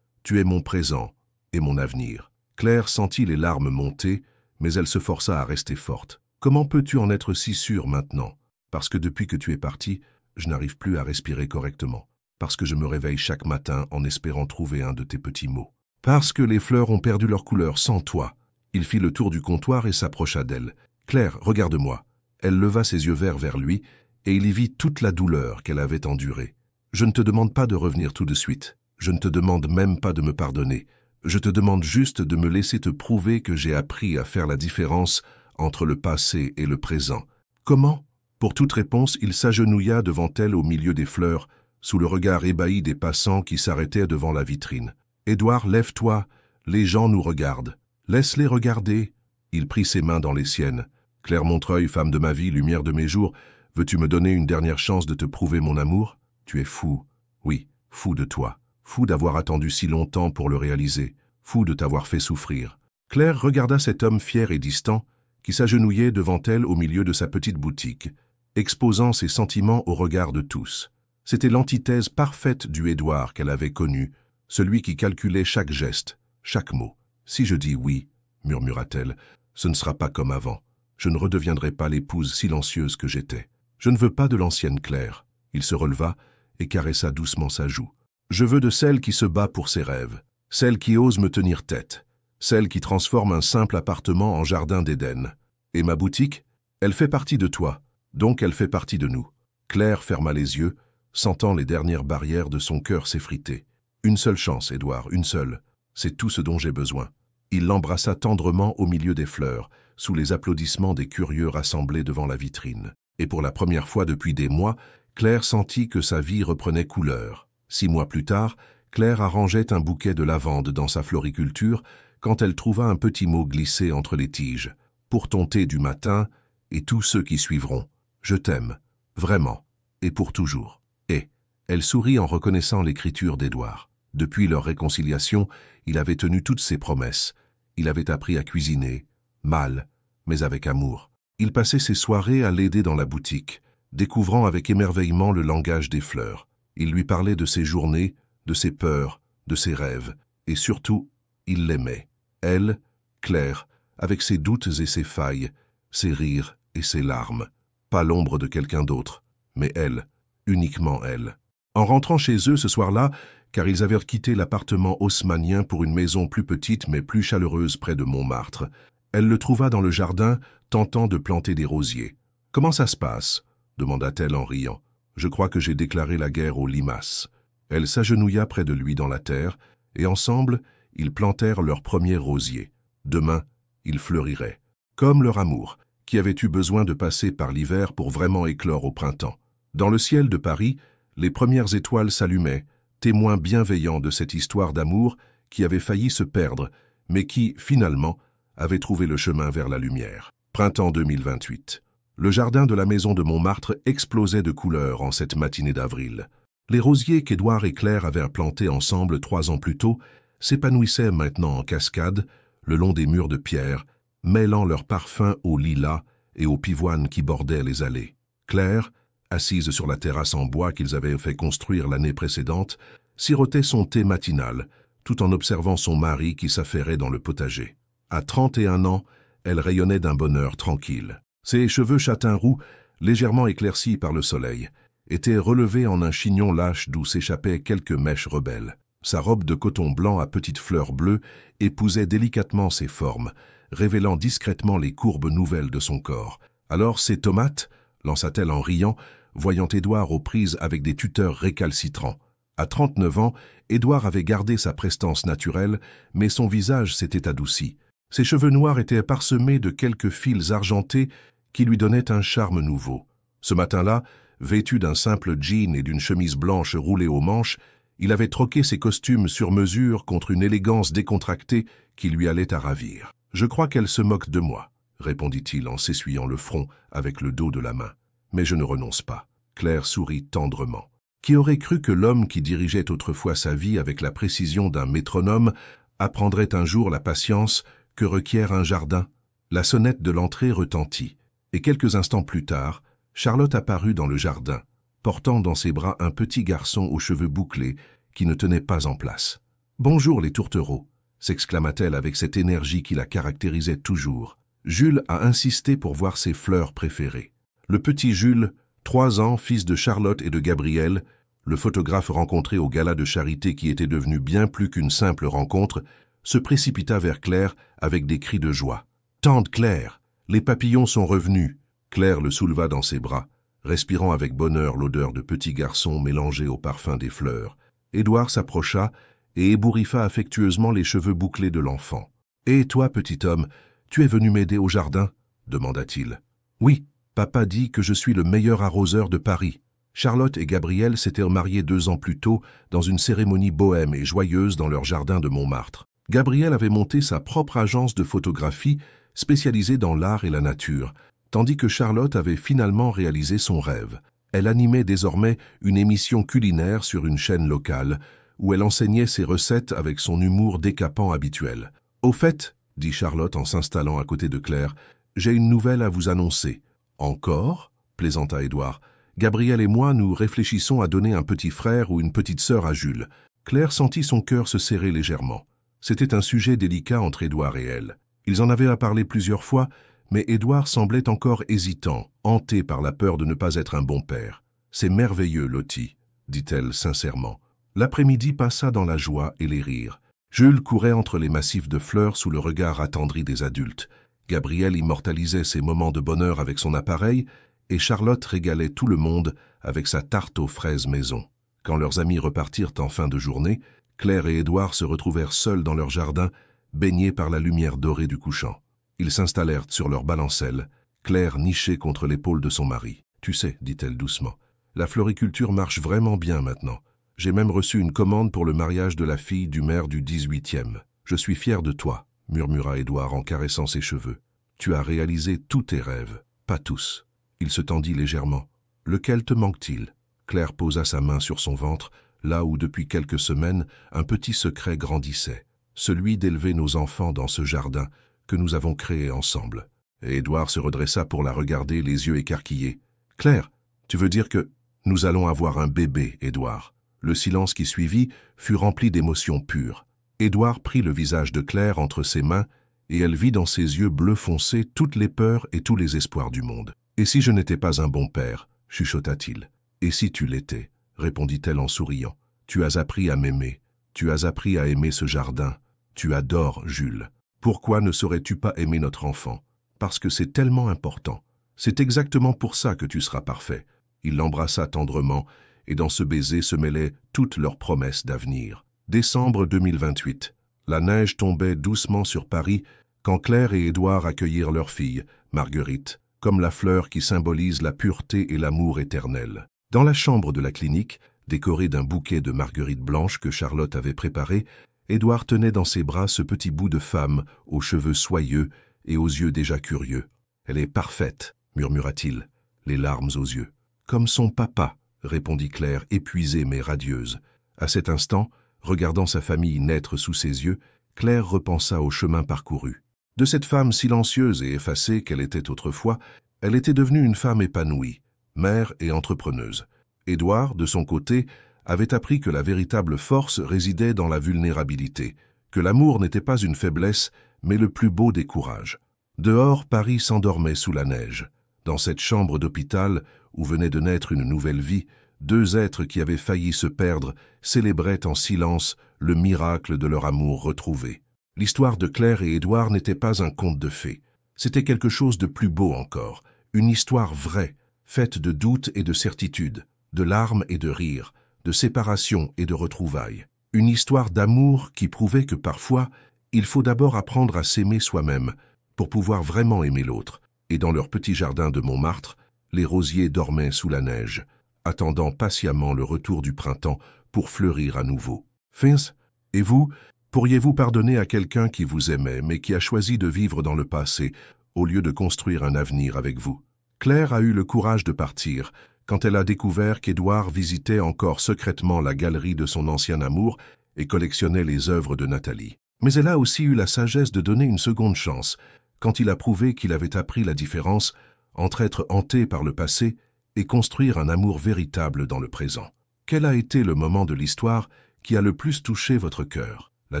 Speaker 1: tu es mon présent et mon avenir. Claire sentit les larmes monter, mais elle se força à rester forte. Comment peux-tu en être si sûre maintenant? Parce que depuis que tu es parti, je n'arrive plus à respirer correctement. Parce que je me réveille chaque matin en espérant trouver un de tes petits mots. Parce que les fleurs ont perdu leur couleur sans toi. Il fit le tour du comptoir et s'approcha d'elle. Claire, regarde-moi. Elle leva ses yeux verts vers lui, et il y vit toute la douleur qu'elle avait endurée. Je ne te demande pas de revenir tout de suite. Je ne te demande même pas de me pardonner. Je te demande juste de me laisser te prouver que j'ai appris à faire la différence entre le passé et le présent. Comment? Pour toute réponse, il s'agenouilla devant elle au milieu des fleurs, sous le regard ébahi des passants qui s'arrêtaient devant la vitrine. « Édouard, lève-toi, Les gens nous regardent. Laisse-les regarder. Il prit ses mains dans les siennes. Claire Montreuil, femme de ma vie, lumière de mes jours, veux-tu me donner une dernière chance de te prouver mon amour? Tu es fou. Oui, fou de toi. Fou d'avoir attendu si longtemps pour le réaliser. Fou de t'avoir fait souffrir. Claire regarda cet homme fier et distant qui s'agenouillait devant elle au milieu de sa petite boutique, exposant ses sentiments au regard de tous. C'était l'antithèse parfaite du Édouard qu'elle avait connu, celui qui calculait chaque geste, chaque mot. « Si je dis oui, murmura-t-elle, ce ne sera pas comme avant. Je ne redeviendrai pas l'épouse silencieuse que j'étais. Je ne veux pas de l'ancienne Claire. » Il se releva et caressa doucement sa joue. « Je veux de celle qui se bat pour ses rêves, celle qui ose me tenir tête, celle qui transforme un simple appartement en jardin d'Éden. Et ma boutique, elle fait partie de toi, donc elle fait partie de nous. » Claire ferma les yeux, sentant les dernières barrières de son cœur s'effriter. « Une seule chance, Édouard, une seule. C'est tout ce dont j'ai besoin. » Il l'embrassa tendrement au milieu des fleurs, sous les applaudissements des curieux rassemblés devant la vitrine. Et pour la première fois depuis des mois, Claire sentit que sa vie reprenait couleur. 6 mois plus tard, Claire arrangeait un bouquet de lavande dans sa floriculture quand elle trouva un petit mot glissé entre les tiges. « Pour ton thé du matin et tous ceux qui suivront. Je t'aime, vraiment, et pour toujours. » Et elle sourit en reconnaissant l'écriture d'Édouard. Depuis leur réconciliation, il avait tenu toutes ses promesses. Il avait appris à cuisiner, mal, mais avec amour. Il passait ses soirées à l'aider dans la boutique, découvrant avec émerveillement le langage des fleurs. Il lui parlait de ses journées, de ses peurs, de ses rêves, et surtout, il l'aimait. Elle, Claire, avec ses doutes et ses failles, ses rires et ses larmes. Pas l'ombre de quelqu'un d'autre, mais elle, uniquement elle. En rentrant chez eux ce soir-là, car ils avaient quitté l'appartement haussmannien pour une maison plus petite mais plus chaleureuse près de Montmartre, elle le trouva dans le jardin, tentant de planter des rosiers. « Comment ça se passe » demanda-t-elle en riant. « Je crois que j'ai déclaré la guerre aux limaces. » Elle s'agenouilla près de lui dans la terre, et ensemble, ils plantèrent leur premier rosier. Demain, ils fleuriraient. Comme leur amour, qui avait eu besoin de passer par l'hiver pour vraiment éclore au printemps. Dans le ciel de Paris, les premières étoiles s'allumaient, témoins bienveillants de cette histoire d'amour qui avait failli se perdre, mais qui, finalement, avait trouvé le chemin vers la lumière. Printemps 2028. Le jardin de la maison de Montmartre explosait de couleurs en cette matinée d'avril. Les rosiers qu'Édouard et Claire avaient plantés ensemble 3 ans plus tôt s'épanouissaient maintenant en cascade, le long des murs de pierre, mêlant leur parfum aux lilas et aux pivoines qui bordaient les allées. Claire, assise sur la terrasse en bois qu'ils avaient fait construire l'année précédente, sirotait son thé matinal, tout en observant son mari qui s'affairait dans le potager. À 31 ans, elle rayonnait d'un bonheur tranquille. Ses cheveux châtain roux, légèrement éclaircis par le soleil, étaient relevés en un chignon lâche d'où s'échappaient quelques mèches rebelles. Sa robe de coton blanc à petites fleurs bleues épousait délicatement ses formes, révélant discrètement les courbes nouvelles de son corps. « Alors ces tomates » lança-t-elle en riant, voyant Édouard aux prises avec des tuteurs récalcitrants. À 39 ans, Édouard avait gardé sa prestance naturelle, mais son visage s'était adouci. Ses cheveux noirs étaient parsemés de quelques fils argentés qui lui donnaient un charme nouveau. Ce matin-là, vêtu d'un simple jean et d'une chemise blanche roulée aux manches, il avait troqué ses costumes sur mesure contre une élégance décontractée qui lui allait à ravir. « Je crois qu'elle se moque de moi », répondit-il en s'essuyant le front avec le dos de la main. « Mais je ne renonce pas. » Claire sourit tendrement. Qui aurait cru que l'homme qui dirigeait autrefois sa vie avec la précision d'un métronome apprendrait un jour la patience que requiert un jardin? La sonnette de l'entrée retentit, et quelques instants plus tard, Charlotte apparut dans le jardin, portant dans ses bras un petit garçon aux cheveux bouclés qui ne tenait pas en place. « Bonjour les tourtereaux !» s'exclama-t-elle avec cette énergie qui la caractérisait toujours. Jules a insisté pour voir ses fleurs préférées. Le petit Jules, 3 ans, fils de Charlotte et de Gabriel, le photographe rencontré au gala de charité qui était devenu bien plus qu'une simple rencontre, se précipita vers Claire avec des cris de joie. « Tante Claire, les papillons sont revenus !» Claire le souleva dans ses bras, respirant avec bonheur l'odeur de petit garçon mélangée au parfum des fleurs. Édouard s'approcha et ébouriffa affectueusement les cheveux bouclés de l'enfant. « Et toi, petit homme, tu es venu m'aider au jardin ?» demanda-t-il. « Oui, papa dit que je suis le meilleur arroseur de Paris. » Charlotte et Gabriel s'étaient mariés 2 ans plus tôt dans une cérémonie bohème et joyeuse dans leur jardin de Montmartre. Gabrielle avait monté sa propre agence de photographie spécialisée dans l'art et la nature, tandis que Charlotte avait finalement réalisé son rêve. Elle animait désormais une émission culinaire sur une chaîne locale, où elle enseignait ses recettes avec son humour décapant habituel. « Au fait, » dit Charlotte en s'installant à côté de Claire, « j'ai une nouvelle à vous annoncer. »« Encore ?» plaisanta Édouard. « Gabrielle et moi, nous réfléchissons à donner un petit frère ou une petite sœur à Jules. » Claire sentit son cœur se serrer légèrement. C'était un sujet délicat entre Édouard et elle. Ils en avaient à parler plusieurs fois, mais Édouard semblait encore hésitant, hanté par la peur de ne pas être un bon père. « C'est merveilleux, Lottie, » dit-elle sincèrement. L'après-midi passa dans la joie et les rires. Jules courait entre les massifs de fleurs sous le regard attendri des adultes. Gabrielle immortalisait ses moments de bonheur avec son appareil et Charlotte régalait tout le monde avec sa tarte aux fraises maison. Quand leurs amis repartirent en fin de journée, Claire et Édouard se retrouvèrent seuls dans leur jardin, baignés par la lumière dorée du couchant. Ils s'installèrent sur leur balancelle, Claire nichée contre l'épaule de son mari. « Tu sais, dit-elle doucement, la floriculture marche vraiment bien maintenant. J'ai même reçu une commande pour le mariage de la fille du maire du 18e. Je suis fier de toi, murmura Édouard en caressant ses cheveux. Tu as réalisé tous tes rêves, pas tous. Il se tendit légèrement. Lequel te manque-t-il? Claire posa sa main sur son ventre, là où depuis quelques semaines, un petit secret grandissait. Celui d'élever nos enfants dans ce jardin que nous avons créé ensemble. Et Édouard se redressa pour la regarder, les yeux écarquillés. Claire, tu veux dire que nous allons avoir un bébé, Édouard? Le silence qui suivit fut rempli d'émotions pures. Édouard prit le visage de Claire entre ses mains et elle vit dans ses yeux bleus foncés toutes les peurs et tous les espoirs du monde. « Et si je n'étais pas un bon père ?» chuchota-t-il. « Et si tu l'étais ?» répondit-elle en souriant. « Tu as appris à m'aimer. Tu as appris à aimer ce jardin. Tu adores Jules. Pourquoi ne saurais-tu pas aimer notre enfant? Parce que c'est tellement important. C'est exactement pour ça que tu seras parfait. » Il l'embrassa tendrement et dans ce baiser se mêlaient toutes leurs promesses d'avenir. Décembre 2028. La neige tombait doucement sur Paris quand Claire et Édouard accueillirent leur fille, Marguerite, comme la fleur qui symbolise la pureté et l'amour éternel. Dans la chambre de la clinique, décorée d'un bouquet de marguerites blanches que Charlotte avait préparé, Édouard tenait dans ses bras ce petit bout de femme aux cheveux soyeux et aux yeux déjà curieux. « Elle est parfaite, » murmura-t-il, les larmes aux yeux. « Comme son papa, » répondit Claire, épuisée mais radieuse. À cet instant, regardant sa famille naître sous ses yeux, Claire repensa au chemin parcouru. De cette femme silencieuse et effacée qu'elle était autrefois, elle était devenue une femme épanouie, mère et entrepreneuse. Édouard, de son côté, avait appris que la véritable force résidait dans la vulnérabilité, que l'amour n'était pas une faiblesse, mais le plus beau des courages. Dehors, Paris s'endormait sous la neige. Dans cette chambre d'hôpital, où venait de naître une nouvelle vie, deux êtres qui avaient failli se perdre célébraient en silence le miracle de leur amour retrouvé. L'histoire de Claire et Édouard n'était pas un conte de fées. C'était quelque chose de plus beau encore, une histoire vraie, faite de doutes et de certitudes, de larmes et de rires, de séparation et de retrouvailles. Une histoire d'amour qui prouvait que parfois, il faut d'abord apprendre à s'aimer soi-même pour pouvoir vraiment aimer l'autre. Et dans leur petit jardin de Montmartre, les rosiers dormaient sous la neige, attendant patiemment le retour du printemps pour fleurir à nouveau. Fins, et vous, pourriez-vous pardonner à quelqu'un qui vous aimait, mais qui a choisi de vivre dans le passé, au lieu de construire un avenir avec vous? Claire a eu le courage de partir, quand elle a découvert qu'Édouard visitait encore secrètement la galerie de son ancien amour et collectionnait les œuvres de Nathalie. Mais elle a aussi eu la sagesse de donner une seconde chance, quand il a prouvé qu'il avait appris la différence entre être hanté par le passé et construire un amour véritable dans le présent. Quel a été le moment de l'histoire qui a le plus touché votre cœur? La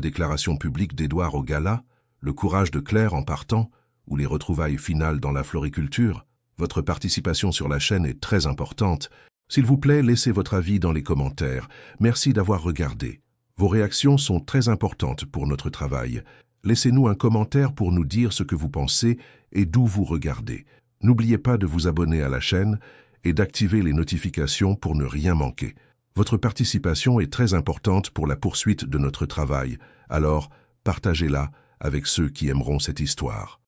Speaker 1: déclaration publique d'Édouard au gala, le courage de Claire en partant, ou les retrouvailles finales dans la floriculture? Votre participation sur la chaîne est très importante. S'il vous plaît, laissez votre avis dans les commentaires. Merci d'avoir regardé. Vos réactions sont très importantes pour notre travail. Laissez-nous un commentaire pour nous dire ce que vous pensez et d'où vous regardez. N'oubliez pas de vous abonner à la chaîne et d'activer les notifications pour ne rien manquer. Votre participation est très importante pour la poursuite de notre travail, alors partagez-la avec ceux qui aimeront cette histoire.